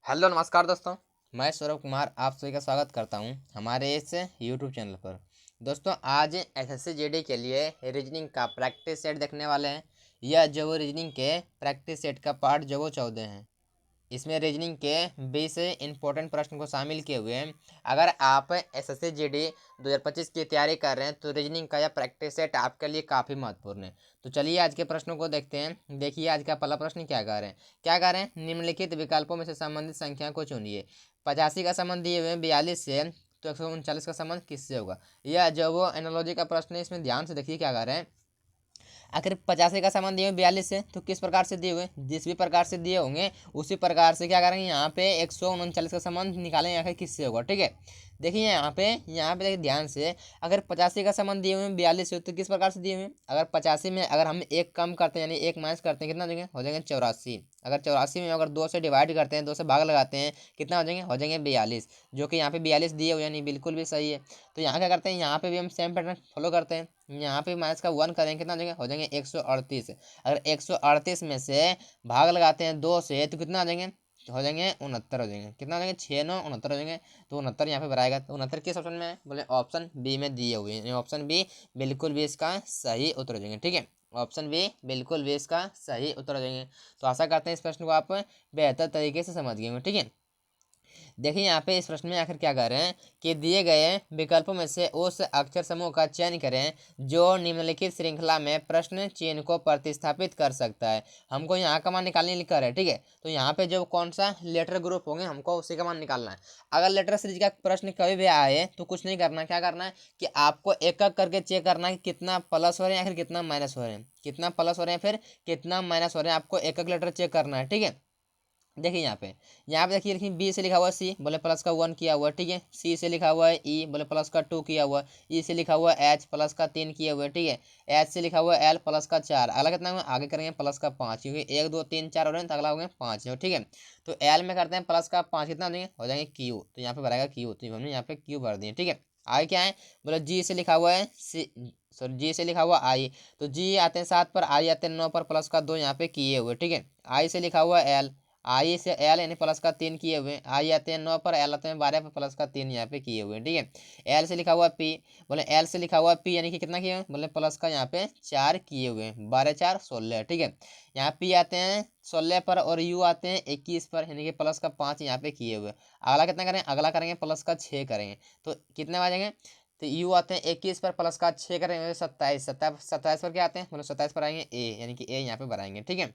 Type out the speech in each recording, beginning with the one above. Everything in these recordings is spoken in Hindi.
हेलो नमस्कार दोस्तों। मैं सौरभ कुमार आप सभी का स्वागत करता हूं हमारे इस यूट्यूब चैनल पर। दोस्तों आज एसएससी जीडी के लिए रीजनिंग का प्रैक्टिस सेट देखने वाले हैं। यह जो वो रीजनिंग के प्रैक्टिस सेट का पार्ट जो वो 14 है। इसमें रीजनिंग के 20 इंपॉर्टेंट प्रश्न को शामिल किए हुए हैं। अगर आप एसएससी जीडी 2025 की तैयारी कर रहे हैं तो रीजनिंग का यह प्रैक्टिस सेट आपके लिए काफ़ी महत्वपूर्ण है। तो चलिए आज के प्रश्नों को देखते हैं। देखिए आज का पहला प्रश्न क्या कह रहे हैं निम्नलिखित विकल्पों में से संबंधित संख्या को चुनिए। 85 का संबंध दिए हुए हैं 42 से, तो 139 का संबंध किससे होगा। यह जो वो एनालॉजी का प्रश्न है, इसमें ध्यान से देखिए क्या कह रहे हैं। आखिर 85 का संबंध दिए हुए 42 से, तो किस प्रकार से दिए हुए, जिस भी प्रकार से दिए होंगे उसी प्रकार से क्या करेंगे, यहाँ पे 139 का संबंध निकालेंगे आखिर किससे होगा। ठीक है, देखिए यहाँ पे देखिए ध्यान से। अगर 85 का संबंध दिए हुए 42 से, तो किस प्रकार से दिए हुए, अगर 85 में अगर हम एक कम करते हैं यानी एक माइनस करते हैं कितना हो जाएंगे, हो जाएंगे 84। अगर 84 में अगर 2 से डिवाइड करते हैं, 2 से भाग लगाते हैं, कितना हो जाएंगे 42, जो कि यहाँ पे 42 दिए हुए यानी बिल्कुल भी सही है। तो यहाँ क्या करते हैं, यहाँ पे भी हम सेम पैटर्न फॉलो करते हैं। यहाँ पे माइनस का 1 करेंगे कितना हो जाएंगे 138। अगर 138 में से भाग लगाते हैं 2 से, तो कितना हो जाएंगे, हो जाएंगे 69 हो जाएंगे। कितना हो जाएंगे 6 9 69 हो जाएंगे। तो 69 यहाँ पे भराएगा। तो 69 किस ऑप्शन में है, बोले ऑप्शन बी में दिए हुए हैं। ऑप्शन बी बिल्कुल भी इसका सही उत्तर हो जाएंगे। ठीक है, ऑप्शन बी बिल्कुल भी इसका सही उत्तर हो जाएंगे। तो आशा करते हैं इस प्रश्न को आप बेहतर तरीके से समझ गए होंगे। ठीक है, देखिए यहाँ पे इस प्रश्न में आखिर क्या कर रहे हैं कि दिए गए विकल्पों में से उस अक्षर समूह का चयन करें जो निम्नलिखित श्रृंखला में प्रश्न चिन्ह को प्रतिस्थापित कर सकता है। हमको यहाँ का मान निकालने लिखा है। ठीक है, तो यहाँ पे जो कौन सा लेटर ग्रुप होंगे हमको उसी का मान निकालना है। अगर लेटर सीरीज का प्रश्न कभी भी आए तो कुछ नहीं करना, क्या करना है कि आपको एक एक करके चेक करना है कि कितना प्लस हो रहे हैं या फिर कितना माइनस हो रहे हैं, कितना प्लस हो रहे हैं फिर कितना माइनस हो रहे हैं, आपको एक एक लेटर चेक करना है। ठीक है, देखिए यहाँ पे देखिए लिखिए बी से लिखा हुआ है सी, बोले प्लस का 1 किया हुआ है। ठीक है, सी से लिखा हुआ है ई, बोले प्लस का 2 किया हुआ है। ई से लिखा हुआ है एच, प्लस का 3 किया हुआ है। ठीक है, एच से लिखा हुआ है एल, प्लस का 4। अगला कितना हुआ, आगे करेंगे प्लस का 5, क्योंकि 1 2 3 4 हो रहे हैं तो अगला हो गया 5 है। ठीक है, तो एल में करते हैं प्लस का 5, कितना हो जाएंगे क्यू, तो यहाँ पे भरेगा क्यू, तो हमने यहाँ पे क्यू भर दिए। ठीक है, आगे क्या है, बोले जी से लिखा हुआ है सी, सॉरी जी से लिखा हुआ आई, तो जी आते हैं 7 पर, आई आते हैं 9 पर, प्लस का 2 यहाँ पे किए हुए। ठीक है, आई से लिखा हुआ है एल, आई से एल यानी प्लस का 3 किए हुए। आई आते हैं 9 पर, एल आते हैं 12 पर, प्लस का 3 यहाँ पे किए हुए। ठीक है, एल से लिखा हुआ पी, बोले एल से लिखा हुआ पी यानी कि कितना किए हुए, बोले प्लस का यहाँ पे 4 किए हुए, 12 4 16। ठीक है, यहाँ पी आते हैं 16 पर और यू आते हैं 21 पर, यानी कि प्लस का 5 यहाँ पे किए हुए। अगला कितना करें, अगला करेंगे प्लस का 6 करेंगे, तो कितने बजेंगे, तो यू आते हैं 21 पर, प्लस का 6 करेंगे 27। 27 पर क्या आते हैं, बोले 27 पर आएंगे ए, यानी कि ए यहाँ पे बनाएंगे। ठीक है,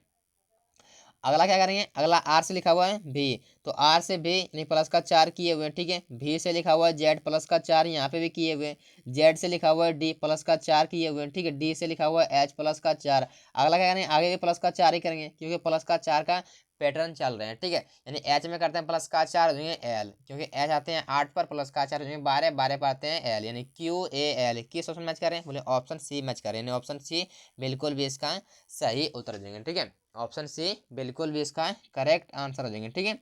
अगला क्या करेंगे, अगला आर से लिखा हुआ है भी, तो आर से भी यानी प्लस का 4 किए हुए। ठीक है, भी से लिखा हुआ है जेड, प्लस का 4 यहाँ पे भी किए हुए। जेड से लिखा हुआ है डी, प्लस का 4 किए हुए। ठीक है, डी से लिखा हुआ है एच, प्लस का 4। अगला क्या करेंगे, आगे भी प्लस का 4 ही करेंगे क्योंकि प्लस का 4 का पैटर्न चल रहे हैं। ठीक है, यानी एच में करते हैं प्लस का 4 हो जाएंगे एल, क्योंकि एच आते हैं 8 पर, प्लस का 4 हो जाएंगे 12, 12 पर आते हैं एल, यानी क्यू ए एल। किस ऑप्शन मैच करें, बोले ऑप्शन सी मैच करें, यानी ऑप्शन सी बिल्कुल भी इसका सही उत्तर देंगे। ठीक है, ऑप्शन सी बिल्कुल भी इसका करेक्ट आंसर हो जाएंगे। ठीक है,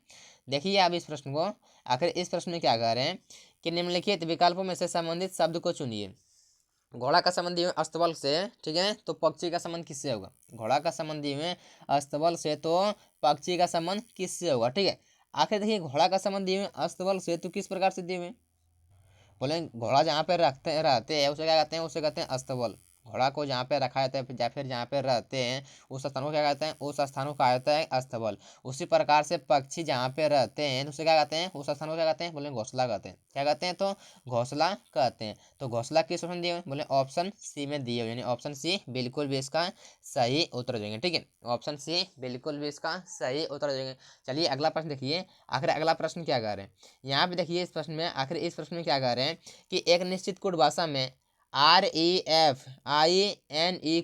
देखिए अब इस प्रश्न को, आखिर इस प्रश्न में क्या कह रहे हैं कि निम्नलिखित विकल्पों में से संबंधित शब्द को चुनिए। घोड़ा का संबंधी हुए अस्तबल से, ठीक है, तो पक्षी का संबंध किससे होगा। घोड़ा का संबंधी हुए अस्तबल से, तो पक्षी का संबंध किससे होगा। ठीक है, आखिर देखिए घोड़ा का संबंध दिए हुए अस्तबल से, तो किस प्रकार से दिए हुए, बोले घोड़ा जहाँ पे रखते रहते हैं उसे क्या कहते हैं, उसे कहते हैं अस्तबल। घोड़ा को जहाँ पे रखा जाता है या फिर जहाँ पे रहते हैं उस स्थान को क्या कहते हैं, उस स्थान को कहा जाता है अस्तबल। उसी प्रकार से पक्षी जहाँ पे रहते हैं तो उसे क्या कहते हैं, उस स्थान को क्या कहते हैं, बोले घोंसला कहते हैं। क्या कहते हैं, तो घोंसला कहते हैं। तो घोंसला किस ऑप्शन दिए हुए, बोले ऑप्शन सी में दिए हुए, यानी ऑप्शन सी बिल्कुल भी इसका सही उत्तर देंगे। ठीक है, ऑप्शन सी बिल्कुल भी इसका सही उत्तर देंगे। चलिए अगला प्रश्न देखिए, आखिर अगला प्रश्न क्या कह रहे हैं। यहाँ पे देखिए इस प्रश्न में, आखिर इस प्रश्न में क्या कह रहे हैं कि एक निश्चित कोड भाषा में REFINE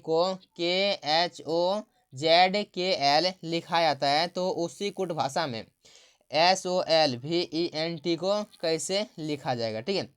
को KHOZKL लिखा जाता है, तो उसी कोड भाषा में SOLVENT को कैसे लिखा जाएगा। ठीक है,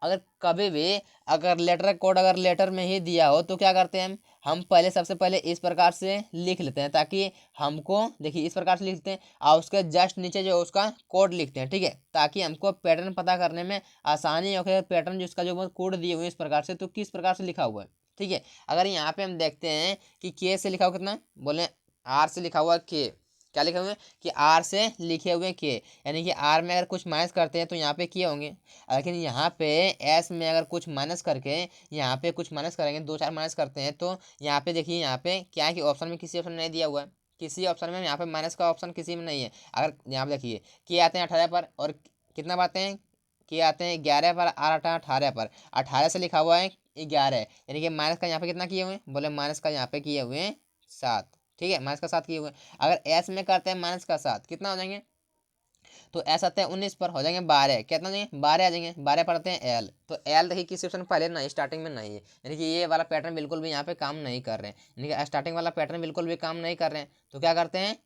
अगर कभी भी अगर लेटर कोड अगर लेटर में ही दिया हो तो क्या करते हैं हम पहले सबसे पहले इस प्रकार से लिख लेते हैं, ताकि हमको देखिए इस प्रकार से लिखते हैं और उसके जस्ट नीचे जो उसका कोड लिखते हैं। ठीक है, ताकि हमको पैटर्न पता करने में आसानी हो। पैटर्न जिसका जो कोड दिए हुए इस प्रकार से, तो किस प्रकार से लिखा हुआ है। ठीक है, अगर यहाँ पे हम देखते हैं कि के से लिखा हुआ कितना, बोले आर से लिखा हुआ के, क्या लिखे हुए हैं कि आर से लिखे हुए के, यानी कि आर में अगर कुछ माइनस करते हैं तो यहाँ पे के होंगे, लेकिन यहाँ पे एस में अगर कुछ माइनस करके यहाँ पे कुछ माइनस करेंगे, 2 4 माइनस करते हैं तो यहाँ पे देखिए यहाँ पे क्या है कि ऑप्शन में किसी ऑप्शन में नहीं दिया हुआ है, किसी ऑप्शन में यहाँ पे माइनस का ऑप्शन किसी में नहीं है। अगर यहाँ पे देखिए के आते हैं 18 पर और कितना पाते हैं के आते हैं 11 पर, आर 18 पर, 18 से लिखा हुआ है 11, यानी कि माइनस का यहाँ पे कितना किए हुए हैं, बोले माइनस का यहाँ पे किए हुए हैं 7, ठीक है, माइनस का 7 किए हुए हैं। अगर एस में करते हैं माइनस का 7 कितना हो जाएंगे, तो एस आते हैं 19 पर, हो जाएंगे 12, कितना जाएंगे 12 आ जाएंगे, 12 पढ़ते हैं एल, तो एल देखिए किसी ऑप्शन पहले नहीं, स्टार्टिंग में नहीं है, यानी कि ये वाला पैटर्न बिल्कुल भी यहाँ पे काम नहीं कर रहे हैं, यानी कि स्टार्टिंग वाला पैटर्न बिल्कुल भी काम नहीं कर रहे हैं। तो क्या करते हैं,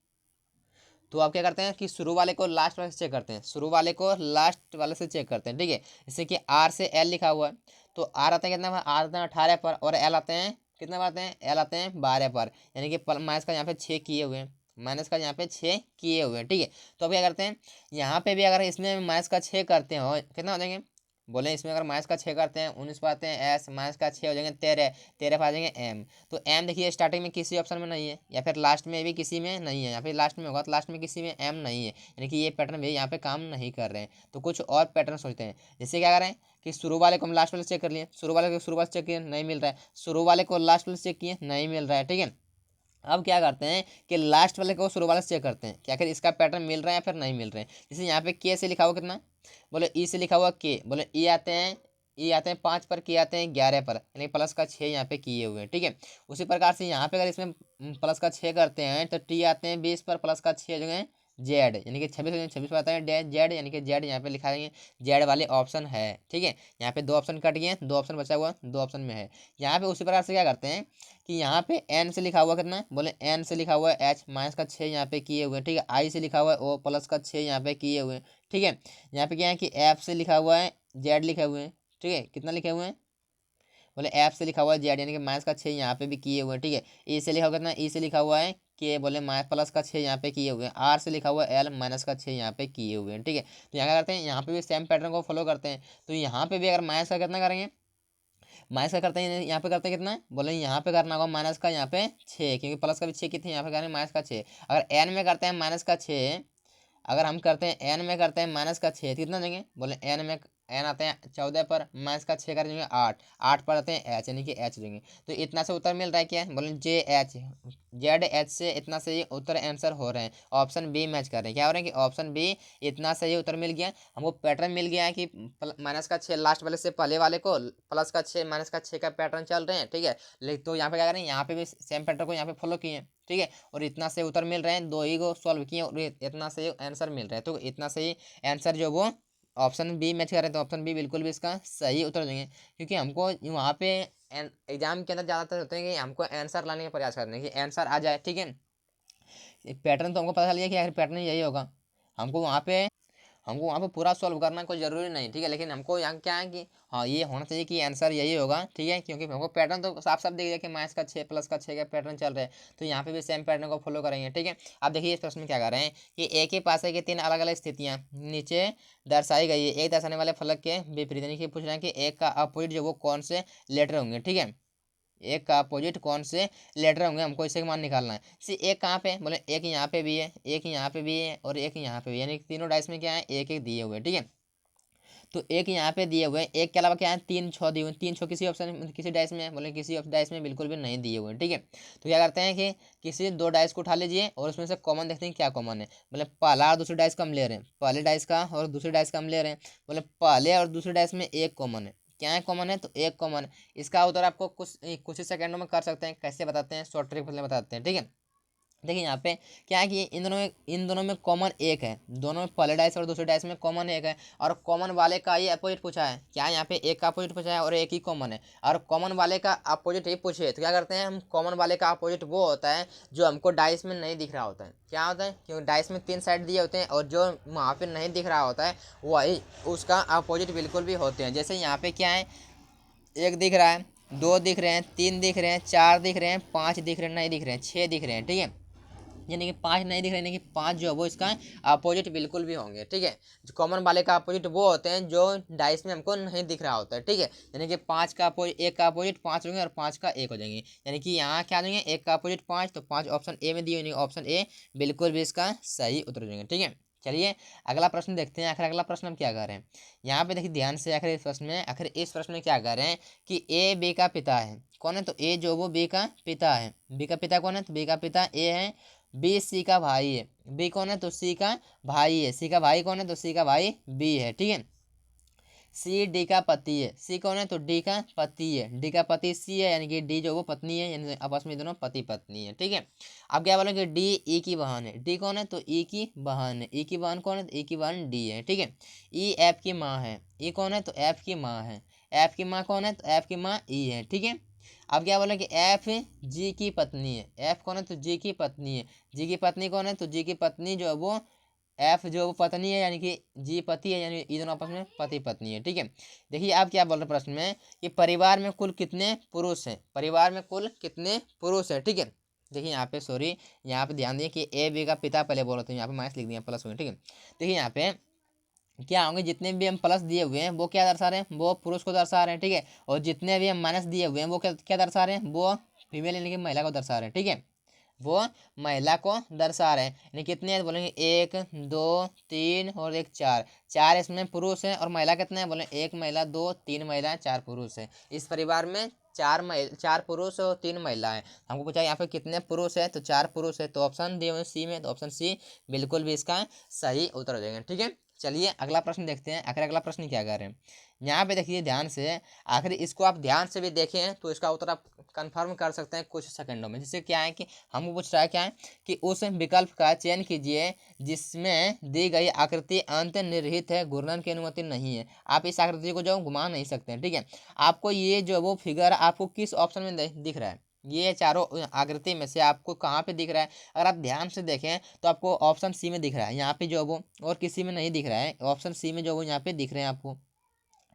तो आप क्या करते हैं कि शुरू वाले को लास्ट वाले से चेक करते हैं, शुरू वाले को लास्ट वाले से चेक करते हैं, ठीक है। जैसे कि आर से एल लिखा हुआ है, तो आर आते हैं कितना, आर आते हैं 18 पर, और एल आते हैं कितने आते हैं, एल आते हैं 12 पर, यानी कि माइनस का यहाँ पे 6 किए हुए हैं, माइनस का यहाँ पे 6 किए हुए हैं, ठीक है। तो अब क्या करते हैं, यहाँ पे भी अगर इसमें माइनस का 6 करते हो कितना हो जाएंगे, बोले इसमें अगर माइनस का 6 करते हैं 19 पर आते हैं एस, माइनस का 6 हो जाएंगे 13, 13 पर आ जाएंगे एम। तो एम देखिए स्टार्टिंग में किसी ऑप्शन में नहीं है, या फिर लास्ट में भी किसी में नहीं है, या फिर लास्ट में होगा तो लास्ट में किसी में एम नहीं है, यानी कि ये पैटर्न भी यहाँ पे काम नहीं कर रहे हैं। तो कुछ और पैटर्न सोचते हैं, जैसे क्या करें कि शुरू वाले को हम लास्ट वाले चेक कर लिए, शुरू वाले को शुरू वाले चेक किए नहीं मिल रहा है, शुरू वाले को लास्ट वाले चेक किए नहीं मिल रहा है, ठीक है। अब क्या करते हैं कि लास्ट वाले को शुरू वाले से चेक करते हैं कि आखिर इसका पैटर्न मिल रहा है या फिर नहीं मिल रहे हैं। जैसे यहाँ पे के से लिखा हुआ कितना, बोले ई से लिखा हुआ के, बोले ई आते हैं, ई आते हैं 5 पर, के आते हैं 11 पर, यानी प्लस का 6 यहाँ पे किए हुए हैं, ठीक है। उसी प्रकार से यहाँ पे अगर इसमें प्लस का 6 करते हैं तो टी आते हैं 20 पर, प्लस का 6 जो है जेड, यानी कि 26 पर आता है जेड, यानी कि जेड यहाँ पे लिखा है, जेड वाले ऑप्शन है, ठीक है। यहाँ पे 2 ऑप्शन कट गए, 2 ऑप्शन बचा हुआ, 2 ऑप्शन में है। यहाँ पे उसी प्रकार से क्या करते हैं कि यहाँ पे एन से लिखा हुआ कितना, बोले एन से लिखा हुआ है एच, माइनस का 6 यहाँ पे किए हुए हैं, ठीक है। आई से लिखा हुआ है ओ, प्लस का 6 यहाँ पे किए हुए हैं, ठीक है। यहाँ पे क्या है कि एफ से लिखा हुआ है जेड लिखे हुए हैं, ठीक है, कितना लिखे हुए हैं, बोले एफ से लिखा हुआ है जेड, यानी कि माइनस का 6 यहाँ पे भी किए हुए हैं, ठीक है। ई से लिखा हुआ कितना, ई से लिखा हुआ है के, बोले माइनस प्लस का 6 यहाँ पे किए हुए हैं। आर से लिखा हुआ है एल, माइनस का 6 यहाँ पे किए हुए हैं, ठीक है। तो यहाँ क्या करते हैं, यहाँ पे भी सेम पैटर्न को फॉलो करते हैं, तो यहाँ पे भी अगर माइनस का कितना करेंगे, माइनस का करते हैं, यहाँ पे करते हैं कितना, बोले यहाँ पे करना होगा माइनस का यहाँ पे 6, क्योंकि प्लस का भी 6 कितने यहाँ पे करेंगे माइनस का 6। अगर एन में करते हैं माइनस का 6, अगर हम करते हैं एन में करते हैं माइनस का 6 कितना देंगे, बोले एन में एन आते हैं 14 पर, माइनस का 6 कर देंगे 8, 8 पर आते हैं एच, यानी कि एच देंगे। तो इतना से उत्तर मिल रहा है क्या, बोले जे एच, जेड एच से इतना से ही उत्तर आंसर हो रहे हैं, ऑप्शन बी मैच कर रहे हैं, क्या हो रहे हैं कि ऑप्शन बी इतना सही उत्तर मिल गया। हमको पैटर्न मिल गया है कि माइनस का 6 लास्ट वाले से पहले वाले को, प्लस का 6 माइनस का 6 का पैटर्न चल रहे हैं, ठीक है। लेकिन तो यहाँ पे क्या करें, यहाँ पे भी सेम पैटर्न को यहाँ पे फॉलो किए, ठीक है, और इतना से उत्तर मिल रहे हैं, 2 ही को सॉल्व किए और इतना से आंसर मिल रहा है। तो इतना सही आंसर जो वो ऑप्शन बी मैच कर रहे हैं, तो ऑप्शन बी बिल्कुल भी इसका सही उत्तर देंगे, क्योंकि हमको वहाँ पे एग्जाम के अंदर ज़्यादातर होते हैं कि हमको आंसर लाने का प्रयास करने की आंसर आ जाए, ठीक है। पैटर्न तो हमको पता चल गया कि आखिर पैटर्न यही होगा, हमको वहाँ पे पूरा सॉल्व करना कोई ज़रूरी नहीं, ठीक है, लेकिन हमको यहाँ क्या है कि हाँ ये होना चाहिए कि आंसर यही होगा, ठीक है, क्योंकि हमको पैटर्न तो साफ साफ दिख गया कि माइनस का 6 प्लस का 6 का पैटर्न चल रहा है, तो यहाँ पे भी सेम पैटर्न को फॉलो करेंगे, ठीक है। अब देखिए इस प्रश्न में क्या कर रहे हैं कि एक ही पासे की 3 अलग अलग स्थितियाँ नीचे दर्शाई गई है, एक दर्शाने वाले फलक के विपरीत, यानी कि पूछ रहे हैं कि एक का अपोजिट जो वो कौन से लेटर होंगे, ठीक है, एक का अपोजिट कौन से लेटर होंगे, हमको इसे मान निकालना है। सी एक कहाँ पे, बोले एक यहाँ पे भी है, एक यहाँ पे भी है और एक यहाँ पे भी, यानी तीनों डाइस में क्या है एक एक दिए हुए, ठीक है। तो एक यहाँ पे दिए हुए हैं, एक के अलावा क्या है 3 6 दिए हुए हैं, 3 6 किसी ऑप्शन किसी डाइस में है, बोले किसी डाइस में बिल्कुल भी नहीं दिए हुए हैं, ठीक है। तो क्या करते हैं कि किसी 2 डाइस को उठा लीजिए और उसमें से कॉमन देखते हैं क्या कॉमन है, बोले पहला और दूसरे डाइस का हम ले रहे हैं, पहले डाइस का और दूसरे डाइस का हम ले रहे हैं, बोले पहले और दूसरे डाइस में एक कॉमन है, क्या है कॉमन है, तो एक कॉमन है। इसका उत्तर आपको कुछ ही सेकंडों में कर सकते हैं, कैसे बताते हैं, शॉर्ट ट्रिक बताते हैं, ठीक है। देखिए यहाँ पे क्या है कि इन दोनों में कॉमन एक है, दोनों में पहले डाइस और दूसरे डाइस में कॉमन एक है, और कॉमन वाले का ही अपोजिट पूछा है, क्या यहाँ पे एक का अपोजिट पूछा है और एक ही कॉमन है, और कॉमन वाले का अपोजिट ही पूछे तो क्या करते हैं हम, कॉमन वाले का अपोजिट वो होता है जो हमको डाइस में नहीं दिख रहा होता है, क्या होता है, क्योंकि डाइस में 3 साइड दिए होते हैं और जो वहाँ पे नहीं दिख रहा होता है वही उसका अपोजिट बिल्कुल भी होते हैं। जैसे यहाँ पे क्या है, एक दिख रहा है, 2 दिख रहे हैं, 3 दिख रहे हैं, 4 दिख रहे हैं, 5 दिख रहे हैं, नहीं दिख रहे हैं, 6 दिख रहे हैं, ठीक है। यानी कि 5 नहीं दिख रहे, यानी कि 5 जो है वो इसका अपोजिट बिल्कुल भी होंगे। ठीक है, जो कॉमन वाले का अपोजिट वो होते हैं जो डाइस में हमको नहीं दिख रहा होता है। ठीक है, यानी कि 5 का अपोजिट, 1 का अपोजिट 5 होंगे और 5 का 1 हो जाएंगे। यानी कि यहाँ क्या देंगे, 1 का अपोजिट 5, तो 5 ऑप्शन ए में दिए, यानी ऑप्शन ए बिल्कुल भी इसका सही उत्तर हो जाएंगे। ठीक है, चलिए अगला प्रश्न देखते हैं। आखिर अगला प्रश्न हम क्या कर रहे हैं, यहाँ पे देखिए ध्यान से। आखिर इस प्रश्न में क्या कर रहे हैं कि ए बी का पिता है। कौन है, तो ए जो वो बी का पिता है। बी का पिता कौन है, तो बी का पिता ए है। बी सी का भाई है। बी कौन है, तो सी का भाई है। सी का भाई कौन है, तो सी का भाई बी है। ठीक है, सी डी का पति है। सी कौन है, तो डी का पति है। डी का पति सी है, यानी कि डी जो वो पत्नी है, यानी आपस में दोनों पति पत्नी है। ठीक है, अब क्या बोलेंगे, डी ई की बहन है। डी कौन है, तो ई की बहन है। ई की बहन कौन है, तो ई की बहन डी है। ठीक है, ई एफ की माँ है। ई कौन है, तो एफ की माँ है। एफ की माँ कौन है, तो एफ की माँ ई है। ठीक है, अब क्या बोले कि एफ जी की पत्नी है। एफ कौन है, तो जी की पत्नी है। जी की पत्नी कौन है, तो जी की पत्नी जो है वो एफ जो वो पत्नी है, यानी कि जी पति है, यानी ये दोनों आपस में पति पत्नी है। ठीक है, देखिए आप क्या बोल रहे हैं प्रश्न में कि परिवार में कुल कितने पुरुष हैं। परिवार में कुल कितने पुरुष हैं। ठीक है, देखिए यहाँ पे सॉरी, यहाँ पे ध्यान दिए कि ए बी का पिता पहले बोल रहे थे, यहाँ पे माइनस लिख दिया प्लस हो गया। ठीक है, देखिए यहाँ पे क्या होंगे, जितने भी हम प्लस दिए हुए हैं वो क्या दर्शा रहे हैं, वो पुरुष को दर्शा रहे हैं। ठीक है, और जितने भी हम माइनस दिए हुए हैं वो क्या क्या दर्शा रहे हैं, वो फीमेल यानी कि महिला को दर्शा रहे हैं। ठीक है, वो महिला को दर्शा रहे हैं। यानी कितने हैं, बोलेंगे 1 2 3 और 1 4। 4 इसमें पुरुष है और महिला कितने हैं, बोले 1 महिला 2 3 महिला 4 पुरुष है। इस परिवार में 4 पुरुष और 3 महिला है। हमको पूछा यहाँ पे कितने पुरुष है, तो 4 पुरुष है। तो ऑप्शन दिए हुए सी में, तो ऑप्शन सी बिल्कुल भी इसका सही उत्तर हो जाएगा। ठीक है, चलिए अगला प्रश्न देखते हैं। आखिर अगला प्रश्न क्या कर रहे हैं, यहाँ पे देखिए ध्यान से। आखिर इसको आप ध्यान से भी देखें तो इसका उत्तर आप कंफर्म कर सकते हैं कुछ सेकंडों में। जिससे क्या है कि हमको पूछ रहा है क्या है कि उस विकल्प का चयन कीजिए जिसमें दी गई आकृति अंतर्निहित है, घूर्णन की अनुमति नहीं है। आप इस आकृति को जो घुमा नहीं सकते हैं। ठीक है, आपको ये जो वो फिगर आपको किस ऑप्शन में दिख रहा है, ये चारों आकृति में से आपको कहाँ पे दिख रहा है। अगर आप ध्यान से देखें तो आपको ऑप्शन सी में दिख रहा है, यहाँ पे जो वो और किसी में नहीं दिख रहा है। ऑप्शन सी में जो वो यहाँ पे दिख रहे हैं आपको।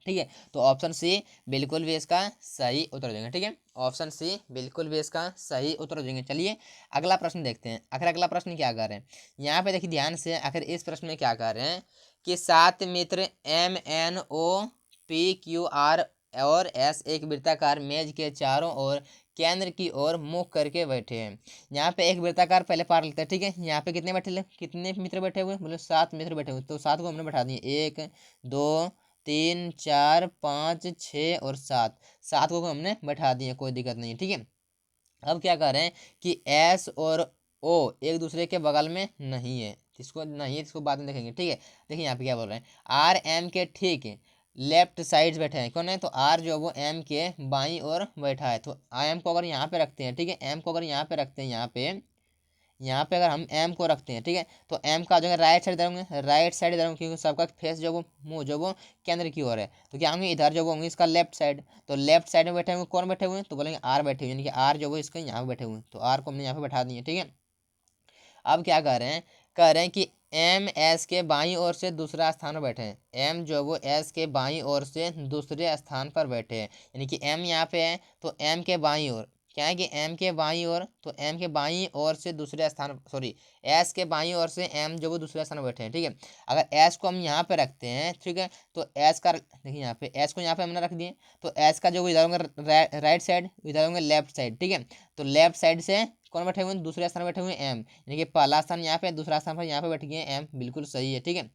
ठीक है, तो ऑप्शन सी बिल्कुल भी इसका सही उत्तर हो जाएगा। ठीक है, ऑप्शन सी बिल्कुल भी इसका सही उत्तर हो जाएंगे। चलिए अगला प्रश्न देखते हैं। आखिर अगला प्रश्न क्या कर रहे हैं, यहाँ पे देखिए ध्यान से। आखिर इस प्रश्न में क्या कर रहे हैं कि 7 मित्र M N O P Q R और एस एक वृत्ताकार मेज के चारों ओर केंद्र की ओर मुख करके बैठे हैं। यहाँ पे एक वृत्ताकार पहले पार लेते हैं। ठीक है, यहाँ पे कितने बैठे, कितने मित्र बैठे हुए, बोले 7 मित्र बैठे हुए। तो 7 को हमने बैठा दिए, 1 2 3 4 5 6 और 7। 7 को हमने बैठा दिए, कोई दिक्कत नहीं है। ठीक है, अब क्या कर रहे हैं कि एस और ओ एक दूसरे के बगल में नहीं है। इसको नहीं है, इसको बाद में देखेंगे। ठीक है, देखिए यहाँ पे क्या बोल रहे हैं, आर एम के ठीक लेफ्ट साइड बैठे हैं। कौन है, तो आर जो वो एम के बाईं ओर बैठा है। तो एम को अगर यहाँ पे रखते हैं, ठीक है, एम को अगर यहाँ पे रखते हैं, यहाँ पे अगर हम एम को रखते हैं, ठीक है, तो एम का जो है राइट साइड इधर होंगे, राइट साइड इधर होंगे, क्योंकि सबका फेस जो वो मुंह जो वो केंद्र की ओर है। तो क्या होंगे, इधर जो वो होंगे इसका लेफ्ट साइड। तो लेफ्ट साइड में बैठे हुए कौन बैठे हुए हैं, तो बोलेंगे आर बैठे हुए, यानी कि आर जो वो इसके यहाँ पे बैठे हुए हैं। तो आर को हमने यहाँ पे बैठा दिए। ठीक है, अब क्या कर रहे हैं, कह रहे हैं कि एम एस के बाईं ओर से दूसरा स्थान पर बैठे हैं। एम जो वो एस के बाईं ओर से दूसरे स्थान पर बैठे हैं। यानी कि एम यहाँ पे है, तो एम के बाईं ओर क्या है कि एम के बाईं ओर, तो एम के बाईं ओर से दूसरे स्थान, सॉरी एस के बाईं ओर से एम जो वो दूसरे स्थान पर बैठे हैं। ठीक है, अगर एस को हम यहाँ पे रखते हैं, ठीक है, तो एस का देखिए यहाँ पे एस को यहाँ पे हमने रख दिए, तो एस का जो इधर होंगे राइट साइड, इधर होंगे लेफ्ट साइड। ठीक है, तो लेफ्ट साइड से कौन बैठे हुए हैं, दूसरे स्थान बैठे हुए हैं एम, यानी कि पहला स्थान यहाँ पे, दूसरा स्थान पर यहाँ पे बैठ गए एम, बिल्कुल सही है। ठीक है,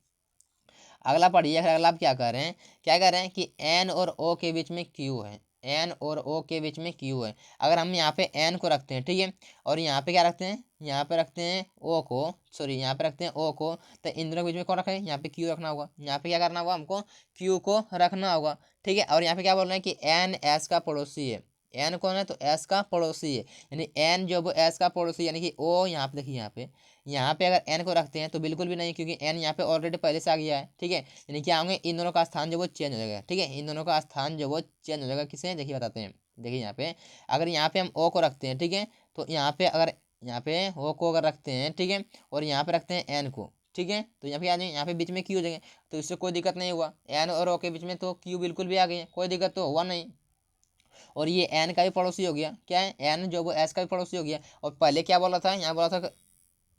अगला पढ़िए। अगला आप क्या कर रहे हैं, क्या कर रहे हैं कि एन और ओ के बीच में क्यू है। एन और ओ के बीच में क्यू है। अगर हम यहाँ पे एन को रखते हैं, ठीक है, और यहाँ पे क्या रखते हैं, यहाँ पे रखते हैं ओ को, सॉरी यहाँ पे रखते हैं ओ को, तो इन दोनों के बीच में कौन रखा है, यहाँ पे क्यू रखना होगा। यहाँ पे क्या करना होगा, हमको क्यू को रखना होगा। ठीक है, और यहाँ पे क्या बोल रहे हैं कि एन एस का पड़ोसी है। एन कौन है, तो एस का पड़ोसी है। यानी एन जो वो एस का पड़ोसी, यानी कि ओ यहाँ पे देखिए, यहाँ पे अगर एन को रखते हैं तो बिल्कुल भी नहीं, क्योंकि एन यहाँ पे ऑलरेडी पहले से आ गया है। ठीक है, यानी क्या होंगे, इन दोनों का स्थान जो वो चेंज हो जाएगा। ठीक है, इन दोनों का स्थान जो वो चेंज हो जाएगा। किसे, देखिए बताते हैं। देखिए यहाँ पे अगर यहाँ पे हम ओ को रखते हैं, ठीक है, तो यहाँ पे अगर यहाँ पे ओ को अगर रखते हैं, ठीक है, और यहाँ पे रखते हैं एन को, ठीक है, तो यहाँ पे आ जाएंगे, यहाँ पे बीच में क्यू हो जाएंगे, तो इससे कोई दिक्कत नहीं हुआ। एन और ओ के बीच में तो क्यू बिल्कुल भी आ गई है, कोई दिक्कत तो हुआ नहीं। और ये एन का भी पड़ोसी हो गया, क्या है, एन जो वो एस का भी पड़ोसी हो गया। और पहले क्या बोला था, यहाँ बोला था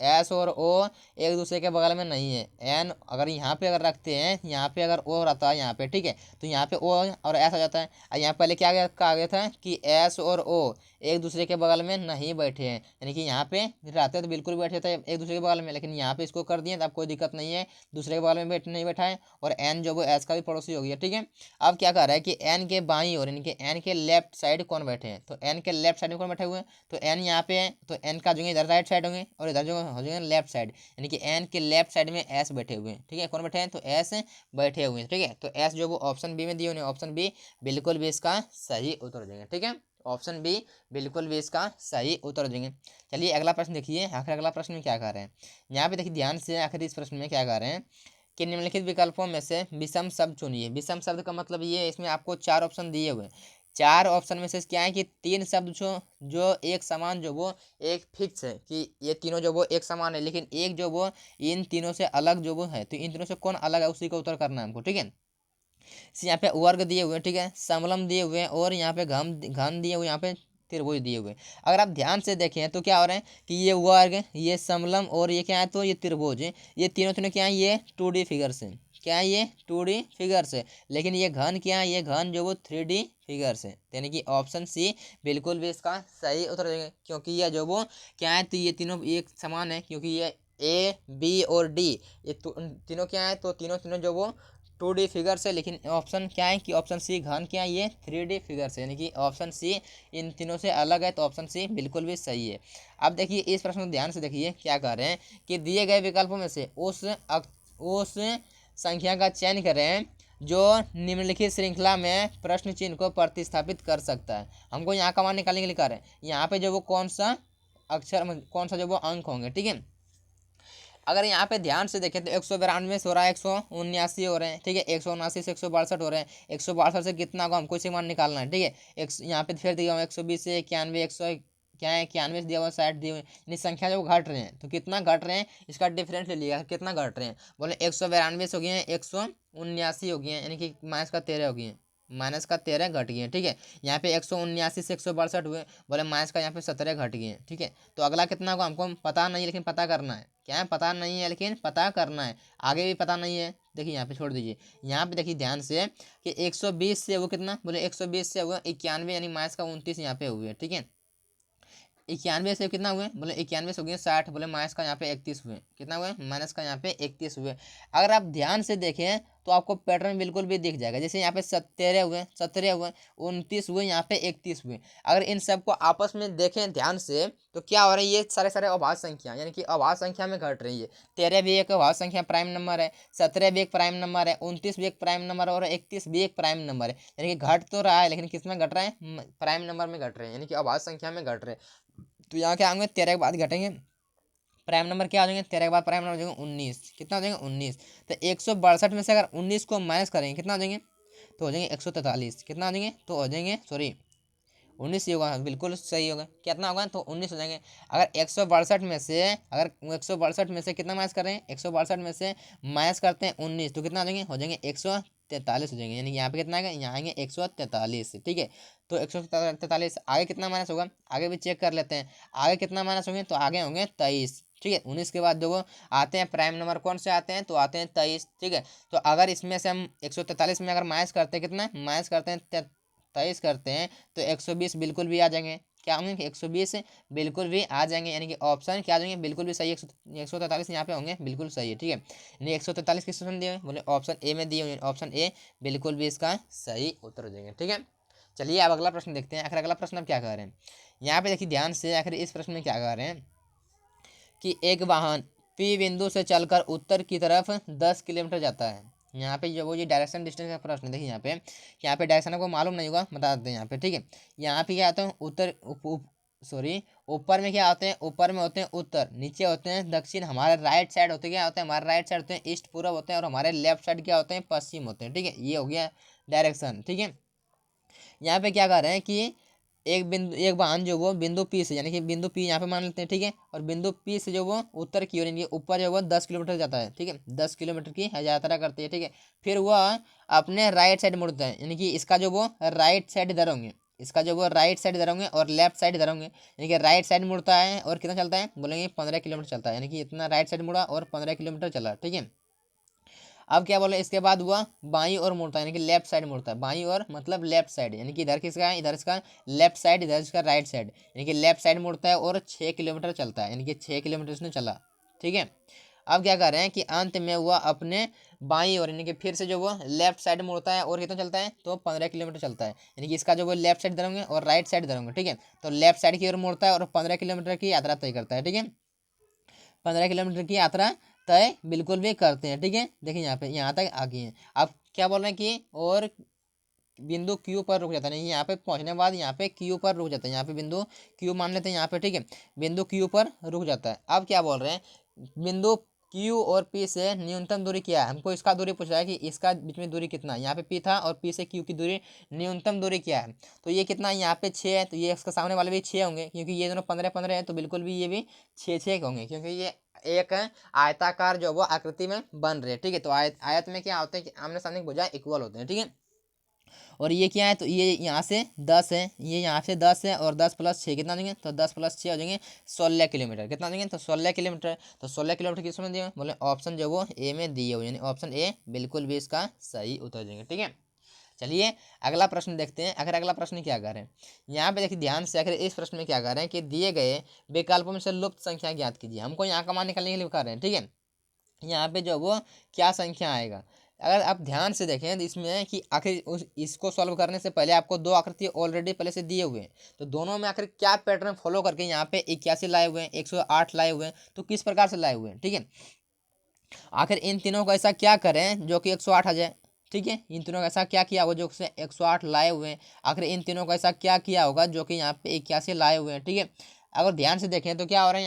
एस और ओ एक दूसरे के बगल में नहीं है। एन अगर यहाँ पे अगर रखते हैं, यहाँ पे अगर ओ रहता है यहाँ पे, ठीक है, तो यहाँ पे ओ और एस आ जाता है। और यहाँ पहले क्या कहा गया था कि एस और ओ एक दूसरे के बगल में नहीं बैठे हैं, यानी कि यहाँ पे रहते तो बिल्कुल बैठे थे एक दूसरे के बगल में, लेकिन यहाँ पे इसको कर दिए तो अब कोई दिक्कत नहीं है, दूसरे के बगल में नहीं बैठा है। और एन जो वो एस का भी पड़ोसी हो गया, ठीक है। अब क्या कर रहा है कि एन के बाईं ओर यानी कि एन के लेफ्ट साइड कौन बैठे हैं, तो एन के लेफ्ट साइड में कौन बैठे हुए हैं, तो एन यहाँ पे है, तो एन का जो है इधर राइट साइड होंगे और इधर जो हो जाएंगे लेफ्ट साइड, यानी कि एन के लेफ्ट साइड में एस बैठे हुए हैं, ठीक है। कौन बैठे हैं, तो एस बैठे हुए हैं, ठीक है। तो एस जो वो ऑप्शन बी में दिए हुए हैं, ऑप्शन बी बिल्कुल भी इसका सही उत्तर हो जाएंगे, ठीक है। ऑप्शन बी बिल्कुल भी इसका सही उत्तर हो जाएंगे। चलिए अगला प्रश्न देखिए, आखिर अगला प्रश्न में क्या कर रहे हैं यहाँ पे, देखिए ध्यान से, आखिर इस प्रश्न में क्या कर रहे हैं कि निम्नलिखित विकल्पों में से विषम शब्द चुनिए। विषम शब्द का मतलब ये है, इसमें आपको 4 ऑप्शन दिए हुए हैं। 4 ऑप्शन में से क्या है कि 3 शब्द जो एक समान जो वो एक फिक्स है कि ये तीनों जो वो एक समान है, लेकिन एक जो वो इन तीनों से अलग जो वो है, तो इन तीनों से कौन अलग है उसी का उत्तर करना है हमको, ठीक है। यहाँ पे वर्ग दिए हुए हैं, ठीक है, समलम दिए हुए हैं और यहाँ पे घन दिए हुए, यहाँ पे त्रिभुज दिए हुए। अगर आप ध्यान से देखें तो क्या हो रहा है कि ये वर्ग, ये समलम और ये क्या है, तो ये त्रिभुज है, ये तीनों तीनों क्या है, ये 2D फिगर्स है। क्या है, ये 2D फिगर्स है। लेकिन ये घन क्या है, ये घन जो वो 3D फिगर्स है, यानी कि ऑप्शन सी बिल्कुल भी इसका सही उत्तर देंगे, क्योंकि ये जो वो क्या है, तो ये तीनों एक समान है, क्योंकि ये ए बी और डी ये तीनों क्या है, तो तीनों तीनों जो वो 2D फिगर्स है। लेकिन ऑप्शन क्या है कि ऑप्शन सी घन क्या है, ये 3D फिगर्स है, यानी कि ऑप्शन सी इन तीनों से अलग है, तो ऑप्शन सी बिल्कुल भी सही है। अब देखिए इस प्रश्न को ध्यान से देखिए, क्या कर रहे हैं कि दिए गए विकल्पों में से उस संख्या का चयन करें जो निम्नलिखित श्रृंखला में प्रश्न चिन्ह को प्रतिस्थापित कर सकता है। हमको यहाँ का मान निकालने के लिए कर रहे हैं, यहाँ पे जो वो कौन सा अक्षर, कौन सा जो वो अंक होंगे, ठीक है। अगर यहाँ पे ध्यान से देखें तो 192 से हो रहा है, 179 हो रहे हैं, ठीक है, 179 से 162 हो रहे हैं, 162 से कितना होगा हमको इसे मान निकालना है, ठीक है। एक यहाँ पे फिर दिया हुआ 120 से 91, 100 क्या है 91 दिया हुआ, 60 दिए हुए, यानी संख्या जो घट रहे हैं, तो कितना घट रहे हैं इसका डिफरेंस ले लिया, कितना घट रहे हैं, बोले 192 हो गए हैं, 179 हो गए हैं, यानी कि -13 हो गए हैं, -13 घट गए हैं, ठीक है। यहाँ पे 179 से 162 हुए, बोले माइनस का यहाँ पे 17 घट गए हैं, ठीक है। तो अगला कितना होगा हमको पता नहीं, लेकिन पता करना है, क्या है, पता नहीं है लेकिन पता करना है, आगे भी पता नहीं है। देखिए यहाँ पे छोड़ दीजिए, यहाँ पे देखिए ध्यान से कि 120 से वो कितना, बोले 120 से हुआ 91, यानी -29 यहाँ पे हुए, ठीक है। 91 से कितना हुए, बोले 91 से हो गए 60, बोले माइनस का यहाँ पे 31 हुए, कितना हुए, माइनस का यहाँ पे 31 हुए। अगर आप ध्यान से देखें तो आपको पैटर्न बिल्कुल भी दिख जाएगा, जैसे यहाँ पे 17 हुए, 17 हुए, 29 हुए, यहाँ पे 31 हुए। अगर इन सबको आपस में देखें ध्यान से तो क्या हो रहा है, ये सारे सारे अभाज्य संख्या यानी कि अभाज्य संख्या में घट रही है। 13 भी एक अभाज्य संख्या प्राइम नंबर है, 17 भी एक प्राइम नंबर है, 29 भी एक प्राइम नंबर है और 31 भी एक प्राइम नंबर है, यानी कि घट तो रहा है लेकिन किस में घट रहा है, प्राइम नंबर में घट रहे हैं, यानी कि अभाज्य संख्या में घट रहे हैं। तो यहाँ क्या होंगे, 13 के बाद घटेंगे प्राइम नंबर, क्या हो जाएंगे 13 के बाद प्राइम नंबर हो जाएंगे 19, कितना हो जाएंगे 19। तो 162 में से अगर 19 को माइनस करेंगे कितना हो जाएंगे, तो हो जाएंगे 143, कितना हो जाएंगे, तो हो जाएंगे सॉरी 19 ही होगा, बिल्कुल सही होगा, कितना होगा तो 19 हो जाएंगे। अगर 162 में से, अगर 162 में से कितना माइनस कर रहे हैं, 162 में से माइनस करते हैं 19, तो कितना हो जाएंगे 143 हो जाएंगे, यानी यहाँ पे कितना आएगा, यहाँ आएंगे 143, ठीक है। तो 143 आगे कितना माइनस होगा, आगे भी चेक कर लेते हैं, आगे कितना माइनस होंगे, तो आगे होंगे 23, ठीक है। 19 के बाद जो वो आते हैं प्राइम नंबर कौन से आते हैं, तो आते हैं 23, ठीक है। तो अगर इसमें से हम 143 में अगर माइनस करते हैं, कितना माइनस करते हैं 23 करते हैं, तो 120 बिल्कुल भी आ जाएंगे, क्या होंगे कि 120 बिल्कुल भी आ जाएंगे, यानी कि ऑप्शन क्या आ जाएंगे, बिल्कुल भी सही, 143 यहाँ पे होंगे बिल्कुल सही है, ठीक है। यानी 143 किस ऑप्शन दिए हुए, बोले ऑप्शन ए में दिए हुए, ऑप्शन ए बिल्कुल भी इसका सही उत्तर हो जाएंगे, ठीक है। चलिए अब अगला प्रश्न देखते हैं, आखिर अगला प्रश्न अब क्या कह रहे हैं यहाँ पे, देखिए ध्यान से, आखिर इस प्रश्न में क्या कह रहे हैं कि एक वाहन पी बिंदु से चलकर उत्तर की तरफ 10 किलोमीटर जाता है। यहाँ पे जो वो ये डायरेक्शन डिस्टेंस का प्रश्न देखिए, यहाँ पे डायरेक्शन आपको मालूम नहीं होगा, बता देते हैं यहाँ पे, ठीक है। यहाँ पे क्या आता है उत्तर, सॉरी ऊपर में क्या होते हैं, ऊपर में होते हैं उत्तर, नीचे होते हैं दक्षिण, हमारे राइट साइड होते क्या होते हैं, हमारे राइट साइड होते हैं ईस्ट पूरब होते हैं, और हमारे लेफ्ट साइड क्या होते हैं पश्चिम होते हैं, ठीक है। ये हो गया डायरेक्शन, ठीक है। यहाँ पे क्या कर रहे हैं कि एक वाहन जो वो बिंदु पी से, यानी कि बिंदु पी यहाँ पे मान लेते हैं, ठीक है, और बिंदु पी से जो वो उत्तर की ओर यानी ऊपर जो वो 10 किलोमीटर जाता है, ठीक है, 10 किलोमीटर की यात्रा करती है, ठीक है। फिर वह अपने राइट साइड मुड़ता है, यानी कि इसका जो वो राइट साइड इधर होंगे, इसका जो वो राइट साइड इधर होंगे और लेफ्ट साइड इधर होंगे, यानी कि राइट साइड मुड़ता है और कितना चलता है, बोलेंगे 15 किलोमीटर चलता है, यानी कि इतना राइट साइड मुड़ा और 15 किलोमीटर चला। ठीक है, अब क्या बोले, इसके बाद हुआ बाई और मुड़ता है, यानी कि लेफ्ट साइड मुड़ता है। बाई और मतलब लेफ्ट साइड, यानी कि इधर किसका है, इधर इसका लेफ्ट साइड, इधर इसका राइट साइड, यानी कि लेफ्ट साइड मुड़ता है और 6 किलोमीटर चलता है, यानी कि 6 किलोमीटर इसने चला। ठीक है, अब क्या कर रहे हैं कि अंत में हुआ अपने बाई और, यानी कि फिर से जो वो लेफ्ट साइड मुड़ता है और कितना चलता है, तो 15 किलोमीटर चलता है, यानी कि इसका जो वो लेफ्ट साइड धरेंगे और राइट साइड धरेंगे। ठीक है, तो लेफ्ट साइड की ओर मुड़ता है और 15 किलोमीटर की यात्रा तय करता है। ठीक है, 15 किलोमीटर की यात्रा तय बिल्कुल भी करते हैं। ठीक है, देखिए यहाँ पे यहाँ तक आ गए हैं। अब क्या बोल रहे हैं कि और बिंदु क्यू पर रुक जाता है, नहीं यहाँ पे पहुंचने के बाद यहाँ पे क्यू पर रुक जाता है, यहाँ पे बिंदु क्यू मान लेते हैं यहाँ पे। ठीक है, बिंदु क्यू पर रुक जाता है। अब क्या बोल रहे हैं, बिंदु क्यू और पी से न्यूनतम दूरी क्या है, हमको इसका दूरी पूछ रहा है कि इसका बीच में दूरी कितना है, यहाँ पे पी था और पी से क्यू की दूरी न्यूनतम दूरी क्या है, तो ये कितना है, यहाँ पे 6 है, तो ये इसका सामने वाले भी 6 होंगे, क्योंकि ये दोनों 15-15 है, तो बिल्कुल भी ये भी 6-6 होंगे, क्योंकि ये एक आयताकार जो वो आकृति में बन रहे हैं। ठीक है, तो आयत में क्या होते हैं कि आमने सामने की भुजाएं इक्वल होते हैं। ठीक है, और ये क्या है, तो ये यहाँ से 10 है, ये यहाँ से 10 है, और 10 + 6 कितना देंगे, तो 10 + 6 हो जाएंगे 16 किलोमीटर। कितना देंगे, तो 16 किलोमीटर। तो 16 किलोमीटर किस में दिए, बोले ऑप्शन जो वो ए में दिए हुए, यानी ऑप्शन ए बिल्कुल भी इसका सही उत्तर देंगे। ठीक है, चलिए अगला प्रश्न देखते हैं। अगर अगला प्रश्न क्या कर रहे हैं, यहाँ पे देखिए ध्यान से, अगर इस प्रश्न में क्या कर रहे हैं कि दिए गए विकल्पों में से लुप्त संख्या ज्ञात कीजिए, हमको यहाँ का मान निकालने के लिए कर रहे हैं। ठीक है, यहाँ पे जो वो क्या संख्या आएगा, अगर आप ध्यान से देखें तो इसमें है कि आखिर इसको सॉल्व करने से पहले आपको दो आकृति ऑलरेडी पहले से दिए हुए हैं, तो दोनों में आखिर क्या पैटर्न फॉलो करके यहाँ पे 81 लाए हुए हैं, 108 लाए हुए हैं, तो किस प्रकार से लाए हुए हैं। ठीक है, आखिर इन तीनों को ऐसा क्या करें जो कि 108 आ जाए। ठीक है, इन तीनों का ऐसा क्या किया होगा जो से 108 लाए हुए हैं, आखिर इन तीनों को ऐसा क्या किया होगा जो कि यहाँ पे 81 लाए हुए हैं। ठीक है, अगर ध्यान से देखें तो क्या हो रहा है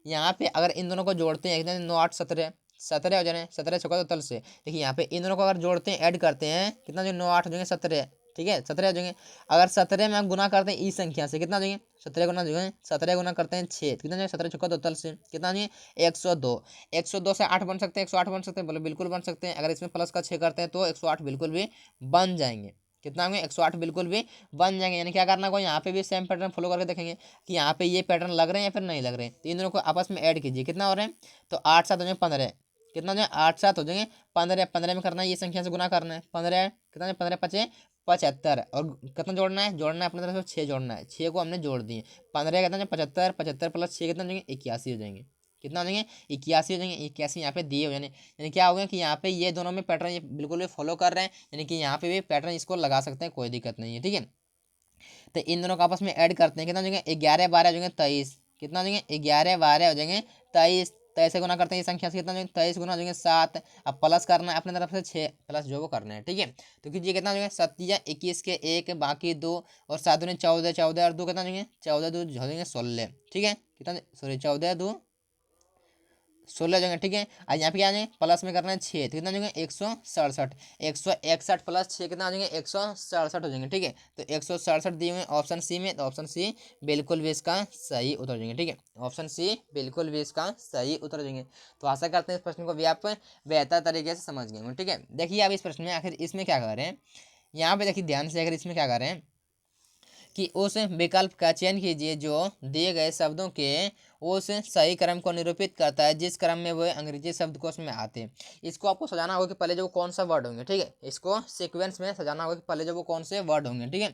यहाँ पे अगर इन दोनों को जोड़ते हैं, कितने 9 8 17 17 हो जाए, 17 चौका तो तल से, देखिए यहाँ पे इन दोनों को अगर जोड़ते हैं, ऐड करते हैं, कितना जो 9 8 हो जाएंगे 17। ठीक है, 17 हो जाएंगे। अगर 17 में हम गुना करते हैं इस संख्या से, कितना हो जाएंगे, 17 गुना जो है 17 गुना करते हैं 6, कितना जो 17 चौका तो तल से कितना हो जाएंगे 102। 102 से 8 बन सकते हैं, 108 बन सकते हैं, बोले बिल्कुल बन सकते हैं। अगर इसमें प्लस का 6 करते हैं तो 108 बिल्कुल भी बन जाएंगे। कितना होंगे, 108 बिल्कुल भी बन जाएंगे। यानी क्या करना होगा, यहाँ पे भी सेम पैटर्न फॉलो करके देखेंगे कि यहाँ पे ये पैटर्न लग रहे हैं या फिर नहीं लग रहे हैं, तो इन दोनों को आपस में ऐड कीजिए, कितना हो रहे हैं, तो 8 7 हो जाए 15, कितना हो जाए 8 7 हो जाएंगे 15। 15 में करना है, ये संख्या से गुना करना है, 15 कितना है, 15 5 75, और कितना जोड़ना है अपनी तरफ से 6 जोड़ना है, 6 को हमने जोड़ दिए, 15 कितना है 75, 75 + 6 कितना हो जाएंगे 81 हो जाएंगे, कितना हो जाएंगे 81 हो जाएंगे। 81 यहाँ पे दिए हो जाने, यानी क्या हो गया कि यहाँ पे ये दोनों में पैटर्न ये बिल्कुल भी फॉलो कर रहे हैं, यानी कि यहाँ पे भी पैटर्न इसको लगा सकते हैं, कोई दिक्कत नहीं है। ठीक है, तो इन दोनों को आपस में ऐड करते हैं, कितना हो जाएंगे 11 12 हो जाएंगे 23, कितना हो जाएंगे 11 12 हो जाएंगे 23। 23 से गुना करते हैं, ये संख्या से कितना हो जाएंगे 23 गुना हो जाएंगे 7। अब प्लस करना है अपने तरफ से 6 प्लस जो वो करना है। ठीक है, तो कीजिए कितना हो जाएगा 7 21 के 1 बाकी 2 और 7 ने 14, 14 और 2 कितना हो जाएंगे 14 2 हो जाएंगे 16। ठीक है, कितना सॉरी 14 2 16 जगह। ठीक है, आज यहाँ पे क्या आ जाएंगे प्लस में करना है 6, तो कितना हो जाएंगे 167। 161 + 6 कितना हो जाएंगे 167 हो जाएंगे। ठीक है, तो 167 दिए हुए ऑप्शन सी में, तो ऑप्शन सी बिल्कुल भी इसका सही उत्तर देंगे। ठीक है, ऑप्शन सी बिल्कुल भी इसका सही उत्तर देंगे। तो आशा करते हैं इस प्रश्न को भी आप बेहतर तरीके से समझ गए होंगे। ठीक है, देखिए अब इस प्रश्न में आखिर इसमें क्या कर रहे हैं, यहाँ पे देखिए ध्यान से, अगर इसमें क्या कर रहे हैं कि उस विकल्प का चयन कीजिए जो दिए गए शब्दों के उस सही क्रम को निरूपित करता है जिस क्रम में वह अंग्रेजी शब्दकोश में आते हैं। इसको आपको सजाना होगा कि पहले जो कौन सा वर्ड होंगे। ठीक है, इसको सीक्वेंस में सजाना होगा कि पहले जो वो कौन से वर्ड होंगे। ठीक है,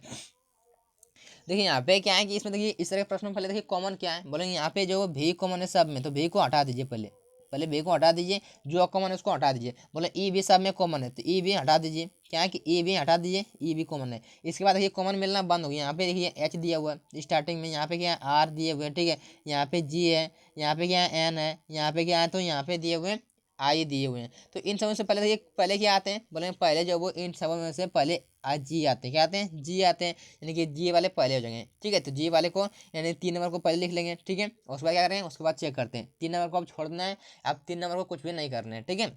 देखिए यहाँ पे क्या है कि इसमें देखिए इस तरह के प्रश्न में पहले देखिए कॉमन क्या है, बोलेंगे यहाँ पे जो भी कॉमन है सब में, तो भी को हटा दीजिए, पहले पहले भी को हटा दीजिए, जो कॉमन है उसको हटा दीजिए। बोले ई भी सब में कॉमन है, तो ई भी हटा दीजिए, क्या है कि ई भी हटा दीजिए, ई भी कॉमन है। इसके बाद देखिए कॉमन मिलना बंद हो गया, यहाँ पे देखिए एच दिया हुआ है स्टार्टिंग में, यहाँ पे क्या है आर दिए हुए हैं। ठीक है, यहाँ पे जी है, यहाँ पे क्या है एन है, यहाँ पे क्या है तो यहाँ पे दिए हुए हैं आई दिए हुए हैं। तो इन सबों से पहले देखिए पहले क्या आते हैं, बोले पहले जो वो इन सबों में से पहले आज जी आते हैं, क्या आते हैं जी आते हैं, यानी कि जी वाले पहले हो जाएंगे। ठीक है, तो जी वाले को यानी 3 नंबर को पहले लिख लेंगे। ठीक है, उसके बाद क्या करें, उसके बाद चेक करते हैं, 3 नंबर को अब छोड़ना है, अब 3 नंबर को कुछ भी नहीं करना है। ठीक है,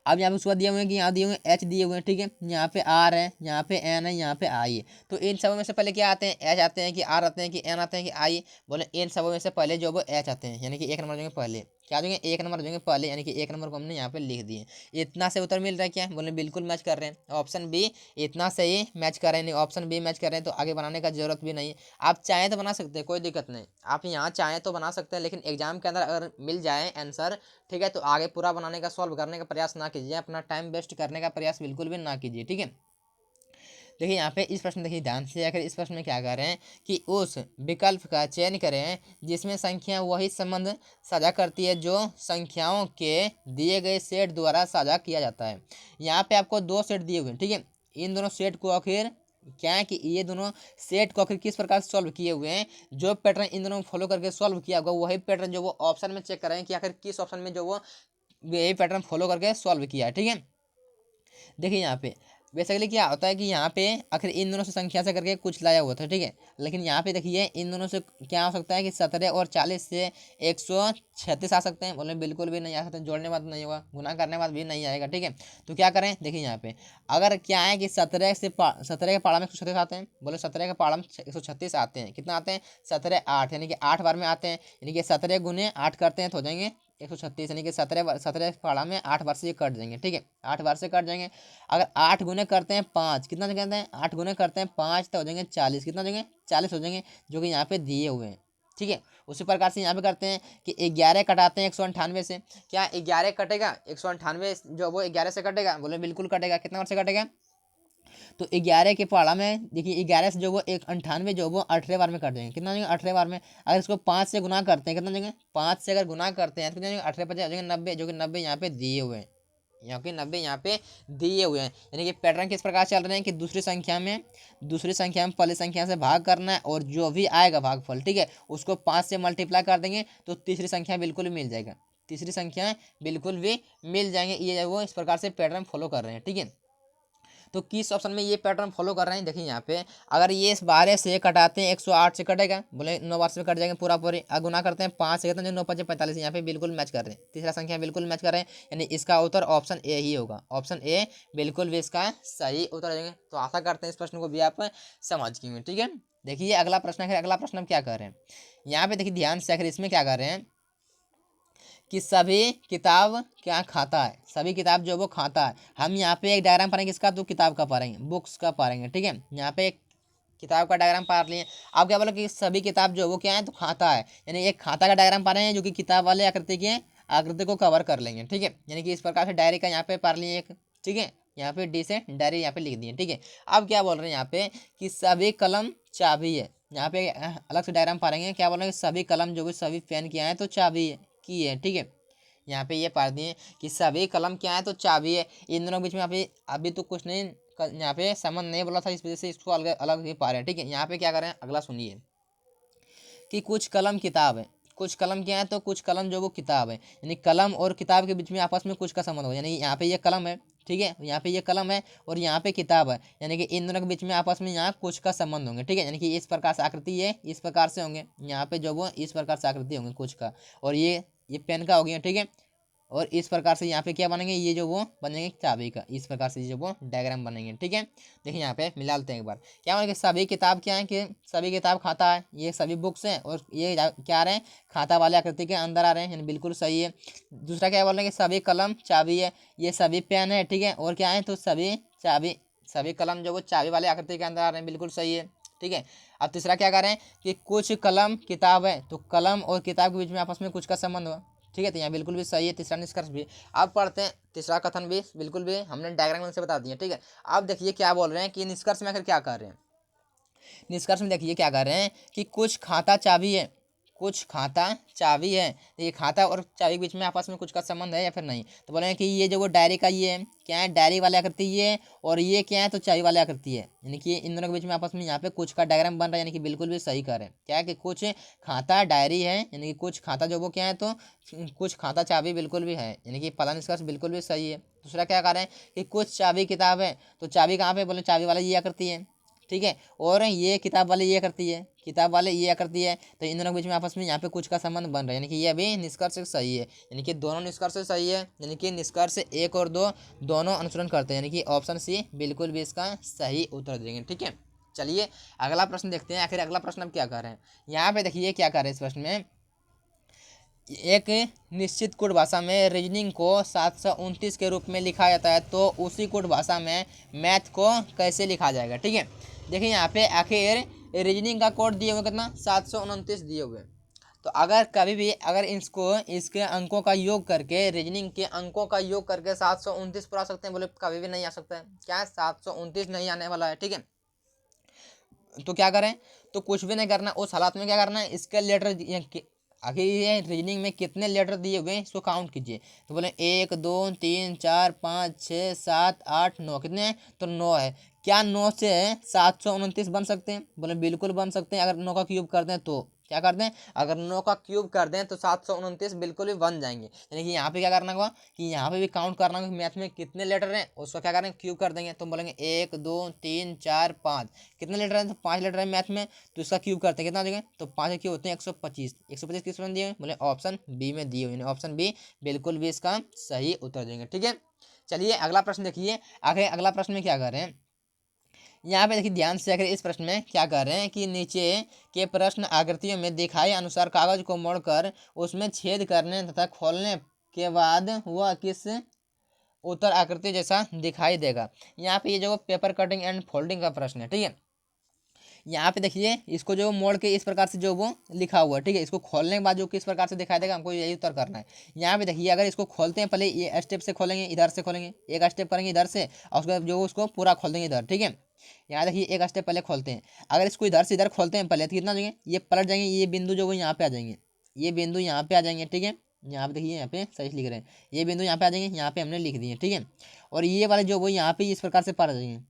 अब यहाँ पे उसके बाद दिए हुए हैं कि यहाँ दिए हुए हैं एच दिए हुए हैं। ठीक है, यहाँ पे आर है, यहाँ पे एन है, यहाँ पे आई है। तो इन सबों में से पहले क्या आते हैं, एच आते हैं कि आर आते हैं कि एन आते हैं कि आई, बोले इन सबों में से पहले जो वो एच आते हैं, यानी कि 1 नंबर देंगे पहले। क्या देंगे, 1 नंबर देंगे पहले, यानी कि 1 नंबर को हमने यहाँ पे लिख दिए। इतना से उत्तर मिल रहा है क्या, बोले बिल्कुल मैच कर रहे हैं, ऑप्शन बी इतना से ही मैच कर रहे हैं, ऑप्शन बी मैच कर रहे हैं, तो आगे बनाने का जरूरत भी नहीं है। आप चाहें तो बना सकते हैं, कोई दिक्कत नहीं, आप यहाँ चाहें तो बना सकते हैं, लेकिन एग्जाम के अंदर अगर मिल जाए आंसर, ठीक है, तो आगे पूरा बनाने का, सॉल्व करने का प्रयास ना कीजिए, अपना टाइम वेस्ट करने का प्रयास बिल्कुल भी ना कीजिए, ठीक है। देखिए यहाँ पे इस प्रश्न देखिए ध्यान से, आखिर इस प्रश्न में क्या कर रहे हैं कि उस विकल्प का चयन करें जिसमें संख्या वही संबंध साझा करती है जो संख्याओं के दिए गए सेट द्वारा साझा किया जाता है। यहाँ पे आपको 2 सेट दिए हुए हैं, ठीक है, इन दोनों सेट को आखिर क्या है कि ये दोनों सेट को आखिर किस प्रकार से सॉल्व किए हुए हैं, जो पैटर्न इन दोनों फॉलो करके सॉल्व किया होगा वही पैटर्न जो वो ऑप्शन में चेक करें कि आखिर किस ऑप्शन में जो वो यही पैटर्न फॉलो करके सॉल्व किया है, ठीक है। देखिए यहाँ पे बेसिकली क्या होता है कि यहाँ पे आखिर इन दोनों से संख्या से करके कुछ लाया हुआ था, ठीक है, लेकिन यहाँ पे देखिए इन दोनों से क्या हो सकता है कि 17 और 40 से 136 आ सकते हैं, बोले बिल्कुल भी नहीं आ सकते, जोड़ने बाद नहीं होगा, गुना करने बाद भी नहीं आएगा, ठीक है। तो क्या करें, देखिए यहाँ पे अगर क्या है कि 17 के पाड़ा में 136 आते हैं, बोले 17 के पाड़ा में 136 आते हैं, कितना आते हैं, 17 8, यानी कि 8 बार में आते हैं, यानी कि 17 गुने 8 करते हैं तो हो जाएंगे 136, यानी कि 17 पाड़ा में 8 बार से ये कट जाएंगे, ठीक है, 8 बार से कट जाएंगे। अगर 8 गुने करते हैं 5, कितना कहते हैं, 8 गुने करते हैं 5 तो हो जाएंगे 40, कितना हो जाएंगे 40 हो जाएंगे, जो कि यहाँ पे दिए हुए हैं, ठीक है। उसी प्रकार से यहाँ पे करते हैं कि 11 कटाते हैं 198 से, क्या 11 कटेगा 198 जो वो 11 से कटेगा, बोले बिल्कुल कटेगा, कितना बार से कटेगा, तो 11 के पाड़ा में देखिए 11 से जो वो 98 जो वो 18 बार में कट जाएंगे, कितना जाएंगे 18 बार में। अगर इसको 5 से गुना करते हैं, कितना जाएंगे 5 से अगर गुना करते हैं तो कितना जाएंगे 18 50 जाएंगे 90, जो कि 90 यहाँ पे दिए हुए हैं, यहाँ के 90 यहाँ पे दिए हुए हैं। यानी कि पैटर्न किस प्रकार चल रहे हैं कि दूसरी संख्या में पहली संख्या से भाग करना है, और जो भी आएगा भागफल, ठीक है, उसको 5 से मल्टीप्लाई कर देंगे तो तीसरी संख्या बिल्कुल मिल जाएगा, तीसरी संख्या बिल्कुल भी मिल जाएंगे, ये वो इस प्रकार से पैटर्न फॉलो कर रहे हैं, ठीक है। तो किस ऑप्शन में ये पैटर्न फॉलो कर रहे हैं, देखिए यहाँ पे अगर ये इस 12 से कटाते हैं 108 से कटेगा, बोले 9 बार से कट जाएंगे पूरा पूरी, गुना करते हैं 5 से कितना जो 9 5 45, यहाँ पे बिल्कुल मैच कर रहे हैं, तीसरा संख्या बिल्कुल मैच कर रहे हैं, यानी इसका उत्तर ऑप्शन ए ही होगा, ऑप्शन ए बिल्कुल भी इसका सही उत्तर हो जाएंगे। तो आशा करते हैं इस प्रश्न को भी आप समझ गए, ठीक है। देखिए अगला प्रश्न है, अगला प्रश्न हम क्या कर रहे हैं, यहाँ पे देखिए ध्यान से, आखिर इसमें क्या कर रहे हैं कि सभी किताब क्या खाता है, सभी किताब जो वो खाता है। हम यहाँ पे एक डायग्राम पढ़ेंगे इसका, तो किताब का पढ़ेंगे, बुक्स का पढ़ेंगे, ठीक है। यहाँ पे एक किताब का डायग्राम पढ़ लिए, आप क्या बोलो कि सभी किताब जो वो क्या है तो खाता है, यानी एक खाता का डायग्राम पढ़ रहे हैं जो कि किताब वाले आकृति को कवर कर लेंगे, ठीक है। यानी कि इस प्रकार से डायरी का यहाँ पे पढ़ लिए एक, ठीक है, यहाँ पे डी से डायरी यहाँ पे लिख दिए, ठीक है। अब क्या बोल रहे हैं यहाँ पे कि सभी कलम चाबी है, यहाँ पे अलग से डायग्राम पढ़ेंगे, क्या बोल रहे हैं सभी कलम जो भी सभी पेन क्या है तो चाबी है की है, ठीक है। यहाँ पे ये पढ़ दिए कि सभी कलम क्या है तो चाबी है, इन दोनों के बीच में अभी तो कुछ नहीं, यहाँ पे संबंध नहीं बोला था, इस वजह से इसको अलग अलग ही पा रहे हैं, ठीक है। यहाँ पे क्या करें, अगला सुनिए कि कुछ कलम किताब है, कुछ कलम क्या है तो कुछ कलम जो वो किताब है, यानी कलम और किताब के बीच में आपस में कुछ का संबंध हो, यानी यहाँ पे ये कलम है, ठीक है, यहाँ पे ये कलम है और यहाँ पे किताब है, यानी कि इन दोनों के बीच में आपस में यहाँ कुछ का संबंध होंगे, ठीक है, यानी कि इस प्रकार से आकृति ये इस प्रकार से होंगे, यहाँ पे जो वो इस प्रकार से आकृति होंगे कुछ का, और ये पेन का हो गया, ठीक है। और इस प्रकार से यहाँ पे क्या बनेंगे, ये जो वो बनेंगे चाबी का, इस प्रकार से जो वो डायग्राम बनेंगे, ठीक है। देखिए यहाँ पे मिला लेते हैं एक बार, क्या बनेगा सभी किताब क्या है कि सभी किताब खाता है, ये सभी बुक्स हैं, और ये क्या आ रहे हैं खाता वाले आकृति के अंदर आ रहे हैं, यानी बिल्कुल सही है। दूसरा क्या बोल रहे हैं कि सभी कलम चाबी है, ये सभी पेन है, ठीक है, और क्या है तो सभी कलम जो वो चाबी वाले आकृति के अंदर आ रहे हैं, बिल्कुल सही है, ठीक है। अब तीसरा क्या कर रहे हैं कि कुछ कलम किताब है, तो कलम और किताब के बीच में आपस में कुछ का संबंध हुआ, ठीक है, तो यहाँ बिल्कुल भी सही है, तीसरा निष्कर्ष भी। अब पढ़ते हैं तीसरा कथन भी, बिल्कुल भी हमने डायग्राम से बता दिया, ठीक है। अब देखिए क्या बोल रहे हैं कि निष्कर्ष में आखिर क्या कर रहे हैं, निष्कर्ष में देखिए क्या कर रहे हैं कि कुछ खाता चाबी है, कुछ खाता चाबी है, ये खाता और चाबी के बीच में आपस में कुछ का संबंध है या फिर नहीं, तो बोले कि ये जो वो डायरी का ये है क्या है, डायरी वाली आकृति ये है, और ये क्या है तो चाबी वाली आकृति है, यानी कि इन दोनों के बीच में आपस में यहाँ पे कुछ का डायग्राम बन रहा है, यानी कि बिल्कुल भी सही कर रहे हैं, क्या है कि कुछ खाता डायरी है, यानी कि कुछ खाता जो वो क्या है तो कुछ खाता चाबी बिल्कुल भी है, यानी कि पहला निष्कर्ष बिल्कुल भी सही है। दूसरा क्या कर रहे हैं कि कुछ चाबी किताब है, तो चाबी कहाँ पे, बोले चाबी वाला ये आकृति है, ठीक है, और ये किताब वाले ये करती है, किताब वाले ये करती है, तो इन दोनों के बीच में आपस में यहाँ पे कुछ का संबंध बन रहा है, यानी कि ये भी निष्कर्ष सही है, यानी कि दोनों निष्कर्ष सही है, यानी कि निष्कर्ष 1 और 2 दोनों अनुसरण करते हैं, यानी कि ऑप्शन सी बिल्कुल भी इसका सही उत्तर देंगे, ठीक है। चलिए अगला प्रश्न देखते हैं, आखिर अगला प्रश्न हम क्या कर रहे हैं। यहाँ पे देखिए क्या कर रहे हैं इस प्रश्न में, एक निश्चित कोड भाषा में रीजनिंग को 729 के रूप में लिखा जाता है, तो उसी कोड भाषा में मैथ को कैसे लिखा जाएगा। ठीक है, देखिए यहाँ पे आखिर रीजनिंग का कोड दिए हुए कितना 729 दिए हुए। तो अगर कभी भी अगर इसको इसके अंकों का योग करके रीजनिंग के अंकों का योग करके 729 पर आ सकते हैं, बोले कभी भी नहीं आ सकता है। क्या 729 नहीं आने वाला है। ठीक है, तो क्या करें, तो कुछ भी नहीं करना। उस हालात में क्या करना है, इसके लेटर आखिर ये रीजनिंग में कितने लेटर दिए हुए हैं इसको काउंट कीजिए। तो बोले 1 2 3 4 5 6 7 8 9, कितने हैं, तो 9 है। क्या 9 से 729 बन सकते हैं, बोले बिल्कुल बन सकते हैं। अगर 9 का क्यूब कर दें तो क्या करते हैं, अगर 9 का क्यूब कर दें तो 729 बिल्कुल भी बन जाएंगे। यानी कि यहाँ पे क्या करना होगा कि यहाँ पे भी काउंट करना होगा मैथ में कितने लेटर हैं, उसको क्या करेंगे क्यूब कर देंगे। तो बोलेंगे 1 2 3 4 5, कितने लेटर हैं, तो 5 लेटर है मैथ में, तो इसका क्यूब करते हैं कितना हो जाएगा, तो 5 क्यूब होते हैं 125। 125 किस में दिए हुए, बोले ऑप्शन बी में दिए हुए, ऑप्शन बी बिल्कुल भी इसका सही उत्तर देंगे। ठीक है, चलिए अगला प्रश्न देखिए। आगे अगला प्रश्न में क्या कर रहे हैं, यहाँ पे देखिए ध्यान से, अगर इस प्रश्न में क्या कर रहे हैं कि नीचे के प्रश्न आकृतियों में दिखाए अनुसार कागज को मोड़कर उसमें छेद करने तथा खोलने के बाद वह किस उत्तर आकृति जैसा दिखाई देगा। यहाँ पे ये जो पेपर कटिंग एंड फोल्डिंग का प्रश्न है। ठीक है, यहाँ पे देखिए इसको जो मोड़ के इस प्रकार से जो वो लिखा हुआ है। ठीक है, इसको खोलने के बाद जो किस प्रकार से दिखाई देगा, हमको यही उत्तर करना है। यहाँ पे देखिए अगर इसको खोलते हैं, पहले ये स्टेप से खोलेंगे, इधर से खोलेंगे, एक स्टेप करेंगे इधर से, और उसके बाद जो उसको पूरा खोल देंगे इधर। ठीक है, यहाँ देखिए एक स्टेप पहले खोलते हैं। अगर इसको इधर से इधर खोलते हैं पहले, तो कितना हो जाएंगे, ये पलट जाएंगे, ये बिंदु जो वो यहाँ पे आ जाएंगे, ये बिंदु यहाँ पे आ जाएंगे। ठीक है, यहाँ पे देखिए यहाँ पे सही लिख रहे हैं, ये बिंदु यहाँ पे आ जाएंगे, यहाँ पे हमने लिख दिए। ठीक है, और ये वाले जो वो यहाँ पे इस प्रकार से पार आ जाएंगे,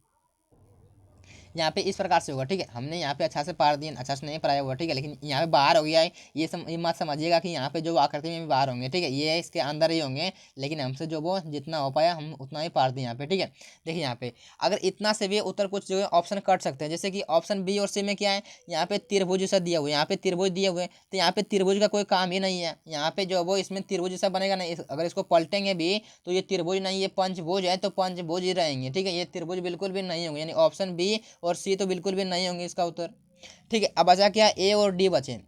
यहाँ पे इस प्रकार से होगा। ठीक है, हमने यहाँ पे अच्छा से पार दिया, अच्छा से नहीं पढ़ाया हुआ। ठीक है, लेकिन यहाँ पे बाहर हो गया है, ये मत समझिएगा कि यहाँ पे जो आकृति में भी बाहर होंगे। ठीक है, ये इसके अंदर ही होंगे, लेकिन हमसे जो वो जितना हो पाया हम उतना ही पार दिए यहाँ पे। ठीक है, देखिए यहाँ पे अगर इतना से भी उत्तर कुछ जो है ऑप्शन कट सकते हैं, जैसे कि ऑप्शन बी और सी में क्या है, यहाँ पे त्रिभुज सा दिया हुआ है, यहाँ पे त्रिभुज दिए हुए, तो यहाँ पे त्रिभुज का कोई काम ही नहीं है। यहाँ पे जो वो इसमें त्रिभुज सा बनेगा नहीं, अगर इसको पलटेंगे भी तो ये त्रिभुज नहीं, ये पंचभुज है, तो पंचभुज ही रहेंगे। ठीक है, ये त्रिभुज बिल्कुल भी नहीं होंगे, यानी ऑप्शन बी और सी तो बिल्कुल भी नहीं होंगे इसका उत्तर। ठीक है, अब बचा क्या, ए और डी बचे,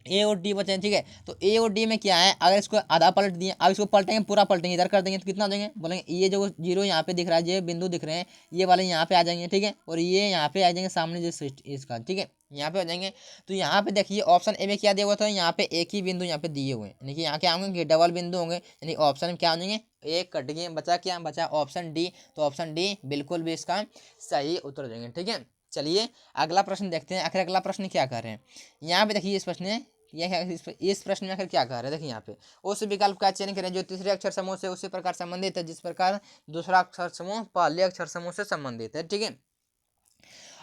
ए और डी बचे। ठीक है, तो ए और डी में क्या है, अगर इसको आधा पलट दिए, अब इसको पलटेंगे पूरा पलटेंगे, इधर कर देंगे तो कितना हो जाएंगे, बोलेंगे ये जो जीरो यहाँ पे दिख रहा है, ये बिंदु दिख रहे हैं, ये वाले यहाँ पे आ जाएंगे। ठीक है, और ये यहाँ पे आ जाएंगे सामने जो इसका। ठीक है, यहाँ पे आ जाएंगे। तो यहाँ पे देखिए ऑप्शन ए में क्या दिया हुआ था, यहाँ पे एक ही बिंदु यहाँ पे दिए हुए हैं, यानी कि यहाँ क्या होंगे, डबल बिंदु होंगे, यानी ऑप्शन में क्या हो जाएंगे, एक कट गए, बचा क्या, बचा ऑप्शन डी। तो ऑप्शन डी बिल्कुल भी इसका सही उत्तर हो जाएंगे। ठीक है, चलिए अगला प्रश्न देखते हैं। आखिर अगला प्रश्न क्या कर रहे हैं, यहाँ पे देखिए इस प्रश्न यह है, इस प्रश्न में आखिर क्या कर रहे हैं, देखिए यहाँ पे उस विकल्प का चयन करें जो तीसरे अक्षर समूह से उसी प्रकार संबंधित है जिस प्रकार दूसरा अक्षर समूह पहले अक्षर समूह से संबंधित है। ठीक है,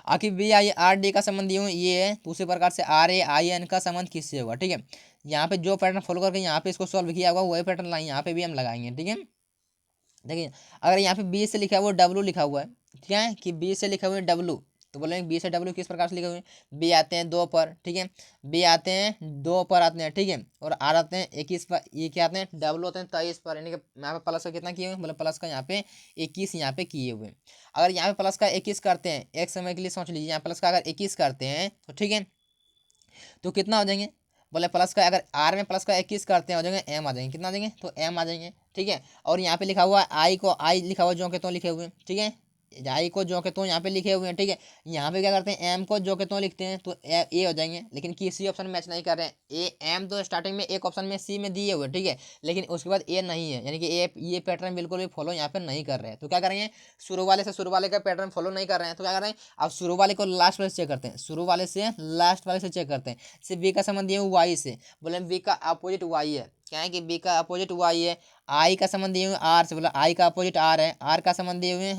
आखिर बी आई आर डी का संबंध ये है, तो उसी प्रकार से आर ए आई एन का संबंध किससे होगा। ठीक है, यहाँ पे जो पैटर्न फॉलो करके यहाँ पे इसको सॉल्व किया होगा वही पैटर्न लाइन यहाँ पे भी हम लगाएंगे। ठीक है, देखिए अगर यहाँ पे बी से लिखा हुआ डब्लू लिखा हुआ है, क्या है कि बी से लिखा हुआ है डब्लू, तो बोलेंगे बी से डब्लू किस प्रकार से लिखे हुए हैं, बी आते हैं 2 पर। ठीक है, बी आते हैं 2 पर आते हैं। ठीक है, और आर आते हैं 21 पर, ये क्या आते हैं डब्लू होते हैं 23 पर, यानी कि यहाँ पे प्लस का कितना किए हुए, बोले प्लस का यहाँ पे 21 यहाँ पे किए हुए। अगर यहाँ पे प्लस का 21 करते हैं, एक समय के लिए सोच लीजिए, यहाँ प्लस का अगर 21 करते हैं तो ठीक है, तो कितना हो जाएंगे, बोले प्लस का अगर आर में प्लस का 21 करते हैं हो जाएंगे एम आ जाएंगे, कितना आ जाएंगे, तो एम आ जाएंगे। ठीक है, और यहाँ पे लिखा हुआ है आई को, आई लिखा हुआ जो के तो लिखे हुए हैं। ठीक है, आई को जो के तो यहाँ पे लिखे हुए हैं। ठीक है, यहाँ पे क्या करते हैं एम को जो के तो लिखते हैं, तो ए हो जाएंगे, लेकिन किसी ऑप्शन में मैच नहीं कर रहे हैं। ए एम तो स्टार्टिंग में एक ऑप्शन में सी में दिए हुए। ठीक है, लेकिन उसके बाद ए नहीं है, यानी कि ए ये पैटर्न बिल्कुल भी फॉलो यहाँ पे नहीं कर रहे हैं। तो क्या करेंगे, शुरू वाले से शुरू वाले का पैटर्न फॉलो नहीं कर रहे हैं, तो क्या कर रहे हैं, अब शुरू वाले को लास्ट वाले से चेक करते हैं, शुरू वाले से लास्ट वाले से चेक करते हैं। सिर्फ बी का संबंध ये वाई से, बोले बी का अपोजिट वाई है, क्या है कि बी का अपोजिट वाई है। आई का संबंध दिए हुए आर से, बोला आई का अपोजिट आर है, आर का संबंध दिए हुए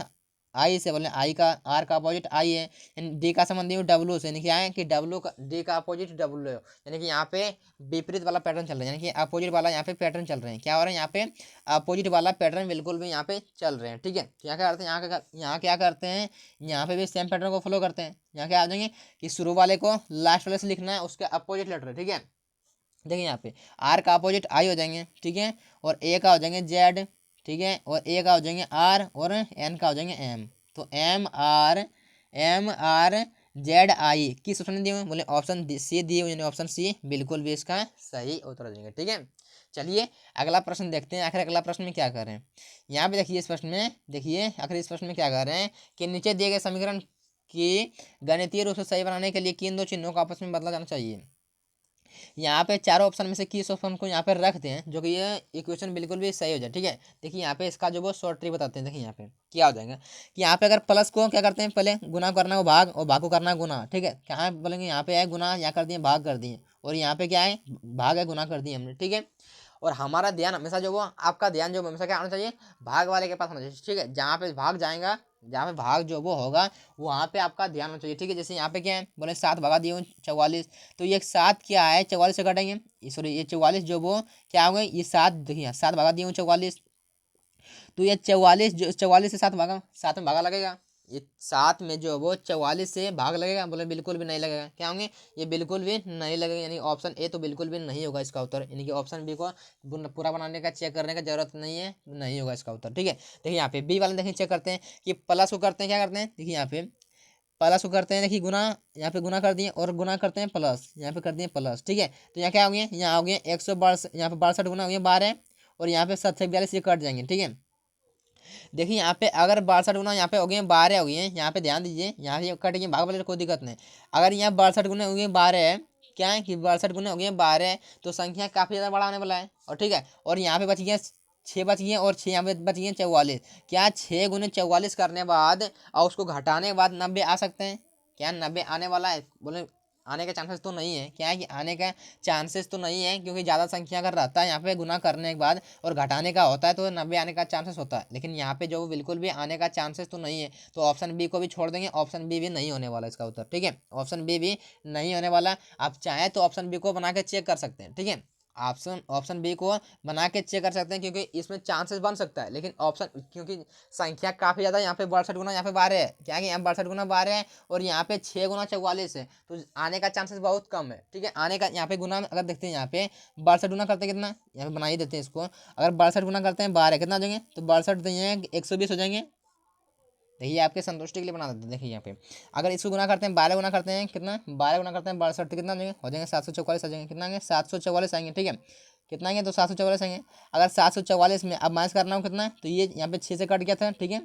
आई से, बोले आई का आर का अपोजिट आई है। डी का संबंध दिए हुए डब्लू से, यानी क्या है कि डब्लू का डी का अपोजिट डब्लू है, यानी कि यहाँ पे विपरीत वाला पैटर्न चल रहा है, यानी कि अपोजिट वाला यहाँ पे पैटर्न चल रहे हैं। क्या हो रहा है यहाँ पे, अपोजिट वाला पैटर्न बिल्कुल भी यहाँ पे चल रहे हैं। ठीक है, तो यहाँ क्या करते हैं, यहाँ क्या करते हैं, यहाँ पे भी सेम पैटर्न को फॉलो करते हैं। यहाँ क्या आ जाएंगे कि शुरू वाले को लास्ट वाले से लिखना है, उसके अपोजिट लेटर। ठीक है, देखिए यहाँ पे आर का अपोजिट आई हो जाएंगे। ठीक है, और ए का हो जाएंगे जेड। ठीक है, और ए का हो जाएंगे आर, और एन का हो जाएंगे एम। तो एम आर जेड आई किस ऑप्शन में दिए हुए, बोले ऑप्शन सी दिए हुए, यानी ऑप्शन सी बिल्कुल भी इसका सही उत्तर देंगे। ठीक है, चलिए अगला प्रश्न देखते हैं आखिर अगला प्रश्न में क्या कर रहे हैं। यहाँ पे देखिए इस प्रश्न में, देखिए आखिर इस प्रश्न में क्या कर रहे हैं कि नीचे दिए गए समीकरण की गणितीय रूप से सही बनाने के लिए किन दो चिन्हों को आपस में बदला जाना चाहिए। यहाँ पे चारों ऑप्शन में से किस ऑप्शन को यहाँ पे रखते हैं जो कि ये इक्वेशन बिल्कुल भी सही हो जाए। ठीक है, देखिए यहाँ पे इसका जो वो शॉर्ट ट्रिक बताते हैं। देखिए यहाँ पे क्या हो जाएगा कि यहाँ पे अगर प्लस को क्या करते हैं, पहले गुना करना है वो भाग, और भाग को करना है गुना। ठीक है, क्या बोलेंगे, यहाँ पे है गुना, यहाँ कर दिए भाग कर दिए, और यहाँ पे क्या है भाग है गुना कर दिए हमने। ठीक है, और हमारा ध्यान हमेशा जो वो आपका ध्यान जो हमेशा क्या होना चाहिए, भाग वाले के पास होना चाहिए। ठीक है, जहाँ पे भाग जाएगा, जहाँ पे भाग जो वो होगा वहाँ पे आपका ध्यान होना चाहिए। ठीक है, जैसे यहाँ पे क्या है, बोले 7 भगा दिए 44, तो ये 7 क्या है 44 से कटेंगे, सॉरी ये 44 जो वो क्या हो गए, ये 7 देखिए 7 भगा दिए 44, तो ये 44 जो 44 से 7 भागा, 7 में भागा लगेगा, ये 7 में जो वो 44 से भाग लगेगा, बोले बिल्कुल भी नहीं लगेगा। क्या होंगे, ये बिल्कुल भी नहीं लगेगा, यानी ऑप्शन ए तो बिल्कुल भी नहीं होगा इसका उत्तर, यानी कि ऑप्शन बी को पूरा बनाने का चेक करने का जरूरत नहीं है, नहीं होगा इसका उत्तर। ठीक है, देखिए यहाँ पे बी वाले देखिए चेक करते हैं कि प्लस को करते हैं, क्या करते हैं, देखिए यहाँ पे प्लस को करते हैं, देखिए गुना, यहाँ पे गुना कर दिए और गुना करते हैं प्लस, यहाँ पे कर दिए प्लस। ठीक है, तो यहाँ क्या हो गया, यहाँ हो गया 162, यहाँ पे 62 गुना हो गया 12, और यहाँ पे 742 ये कट जाएंगे। ठीक है, देखिए यहाँ पे अगर 62 गुना यहाँ पे हो गए 12 हो गए हैं, यहाँ पे ध्यान दीजिए, यहाँ से कट गए भाग वाले कोई दिक्कत नहीं। अगर यहाँ 62 गुना हो गए 12 है, क्या है कि 62 गुना हो गए 12, तो संख्या काफ़ी ज़्यादा बड़ा आने वाला है। और ठीक है, और यहाँ पे बच गया 6 बच गए, और 6 यहाँ पे बच गए 44, क्या 6 गुने 44 करने बाद और उसको घटाने के बाद 90 आ सकते हैं, क्या 90 आने वाला है, बोले आने के चांसेस तो नहीं है। क्या है कि आने का चांसेस तो नहीं है, क्योंकि ज़्यादा संख्या अगर रहता है यहाँ पे गुना करने के बाद और घटाने का होता है तो 90 आने का चांसेस होता है, लेकिन यहाँ पे जो बिल्कुल भी आने का चांसेस तो नहीं है, तो ऑप्शन बी को भी छोड़ देंगे, ऑप्शन बी भी नहीं होने वाला इसका उत्तर। ठीक है, ऑप्शन बी भी नहीं होने वाला। आप चाहें तो ऑप्शन बी को बना के चेक कर सकते हैं। ठीक है, ऑप्शन बी को बना के चेक कर सकते हैं, क्योंकि इसमें चांसेस बन सकता है, लेकिन ऑप्शन क्योंकि संख्या काफ़ी ज़्यादा यहाँ पे 62 गुना यहाँ पे 12 है, क्या है कि यहाँ 62 गुना 12 है, और यहाँ पे 6 गुना 44 है, तो आने का चांसेस बहुत कम है। ठीक है, आने का यहाँ पे गुना अगर देखते हैं, यहाँ पे 62 गुना करते हैं कितना, यहाँ पे बना ही देते हैं इसको, अगर 62 गुना करते हैं 12 कितना हो जाएंगे, तो 62 तो यहाँ 120 हो जाएंगे। देखिए आपके संतुष्टि के लिए बना देते हैं। देखिए यहाँ पे अगर इसको गुना करते हैं 12 गुना करते हैं कितना, 12 गुना करते हैं 62, तो कितना हो जाएंगे 744 आ जाएंगे, कितना आएंगे 744 आएंगे। ठीक है, कितना आएंगे, तो 744 आएंगे। अगर 744 में अब माइनस करना हो कितना, तो ये यहाँ पे 6 से कट गया था। ठीक है,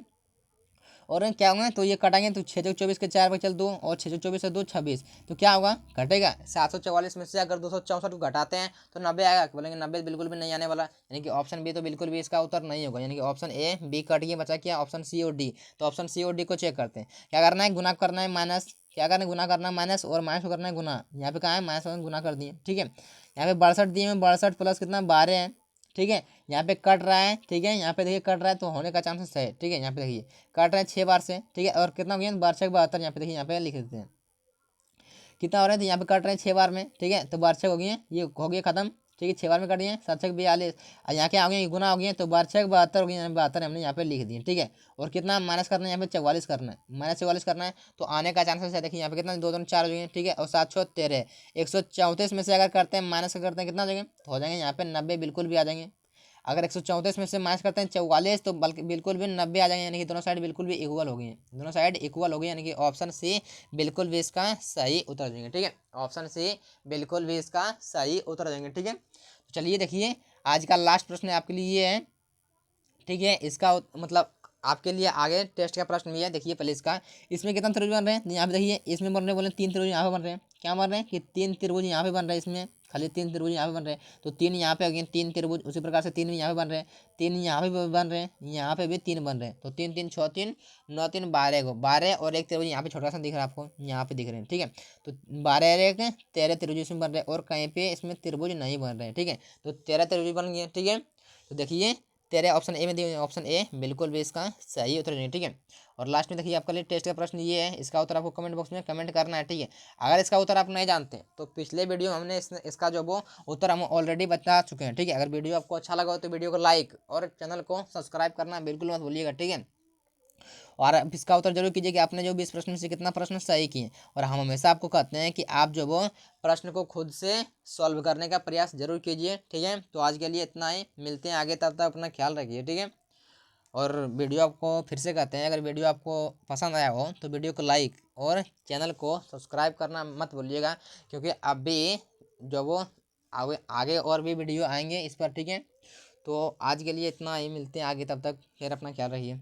और क्या होगा, तो ये कटाएंगे तो 6 24 के 4 बचल 2, और 6 24 से 2 26, तो क्या होगा घटेगा 744 में से अगर 264 को घटाते हैं तो 90 आएगा, बोलेंगे 90 बिल्कुल भी नहीं आने वाला, यानी कि ऑप्शन बी तो बिल्कुल भी इसका उत्तर नहीं होगा, यानी कि ऑप्शन ए बी कट गया, बचा क्या ऑप्शन सी और डी। तो ऑप्शन सी और डी को चेक करते हैं, क्या करना है गुना करना है माइनस, क्या करना है गुना करना है माइनस, और माइनस को करना है गुना, यहाँ पे कहाँ है माइनस गुना कर दिए। ठीक है, यहाँ पे 62 दिए हैं, 62 प्लस कितना 12 है। ठीक है, यहाँ पे कट रहा है, ठीक है यहाँ पे देखिए कट रहा है तो होने का चांसेस है। ठीक है, यहाँ पे देखिए कट रहा है 6 बार से। ठीक है, और कितना हो गया 12×6 = 72, यहाँ पे देखिए यहाँ पे लिख देते हैं कितना हो रहा है, तो यहाँ पे कट रहे हैं 6 बार में। ठीक है, तो 12×6 हो गए, ये हो गया खत्म। ठीक है, 6 बार में कट गए, 7×6 = 42, और यहाँ क्या हो गया गुना हो गया, तो 12×6 = 72 हो गया, 72 हमने यहाँ पे लिख दिए। ठीक है, और कितना माइनस करना है, यहाँ पे 44 करना है, -44 करना है, तो आने का चांसेस है। देखिए यहाँ पे कितना 2 2 4 हो गए। ठीक है, और 7×6 = 13, 134 में से अगर करते हैं माइनस करते हैं कितना हो जाएंगे, तो हो जाएंगे यहाँ पे 90 बिल्कुल भी आ जाएंगे। अगर 134 में से माइनस करते हैं 44, तो बल्कि बिल्कुल भी 90 आ जाएंगे, यानी कि दोनों साइड बिल्कुल भी इक्वल हो गई हैं, दोनों साइड इक्वल हो गई, यानी कि ऑप्शन सी बिल्कुल भी इसका सही उत्तर देंगे। ठीक है, ऑप्शन सी बिल्कुल भी इसका सही उत्तर देंगे। ठीक है, तो चलिए देखिए आज का लास्ट प्रश्न आपके लिए ये है। ठीक है, इसका मतलब आपके लिए आगे टेस्ट का प्रश्न भी है। देखिए पहले इसका, इसमें कितना त्रिभुज बन रहे हैं, यहाँ पे देखिए इसमें बन रहे बोले 3 त्रिभुज यहाँ पे बन रहे हैं, क्या बन रहे हैं कि 3 त्रिभुज यहाँ पे बन रहे हैं, इसमें खाली 3 त्रिभुज यहाँ पे बन रहे हैं, तो 3 यहाँ पे हो गए 3 त्रिभुज, उसी प्रकार से 3 भी यहाँ पे बन रहे हैं, 3 यहाँ पे भी बन रहे हैं, यहाँ पे भी 3 बन रहे हैं, तो 3 3 6 3 9 3 12 को 12, और एक त्रिभुज यहाँ पे छोटा सा दिख रहा है आपको, यहाँ पे दिख रहे हैं। ठीक है, तो 12 एक 13 त्रिभुज इसमें बन रहे हैं, और कहीं पे इसमें त्रिभुज नहीं बन रहे हैं। ठीक है, तो 13 त्रिभुज बन गए। ठीक है, तो देखिए तेरे ऑप्शन ए में दिए, ऑप्शन ए बिल्कुल भी इसका सही उत्तर नहीं। ठीक है, और लास्ट में देखिए आपके लिए टेस्ट का प्रश्न ये है, इसका उत्तर आपको कमेंट बॉक्स में कमेंट करना है। ठीक है, अगर इसका उत्तर आप नहीं जानते तो पिछले वीडियो में हमने इसका जो वो उत्तर हम ऑलरेडी बता चुके हैं। ठीक है, अगर वीडियो आपको अच्छा लगा हो तो वीडियो को लाइक और चैनल को सब्सक्राइब करना बिल्कुल मत भूलिएगा। ठीक है, और आप इसका उत्तर जरूर कीजिए कि आपने जो 20 प्रश्न से कितना प्रश्न सही किए, और हम हमेशा आपको कहते हैं कि आप जो वो प्रश्न को खुद से सॉल्व करने का प्रयास जरूर कीजिए। ठीक है, तो आज के लिए इतना ही, मिलते हैं आगे, तब तक अपना ख्याल रखिए। ठीक है। और वीडियो आपको फिर से कहते हैं, अगर वीडियो आपको पसंद आया हो तो वीडियो को लाइक और चैनल को सब्सक्राइब करना मत भूलिएगा, क्योंकि अभी जो वो आगे और भी वीडियो आएंगे इस पर, ठीक है। तो आज के लिए इतना ही, मिलते हैं आगे, तब तक फिर अपना ख्याल रखिए।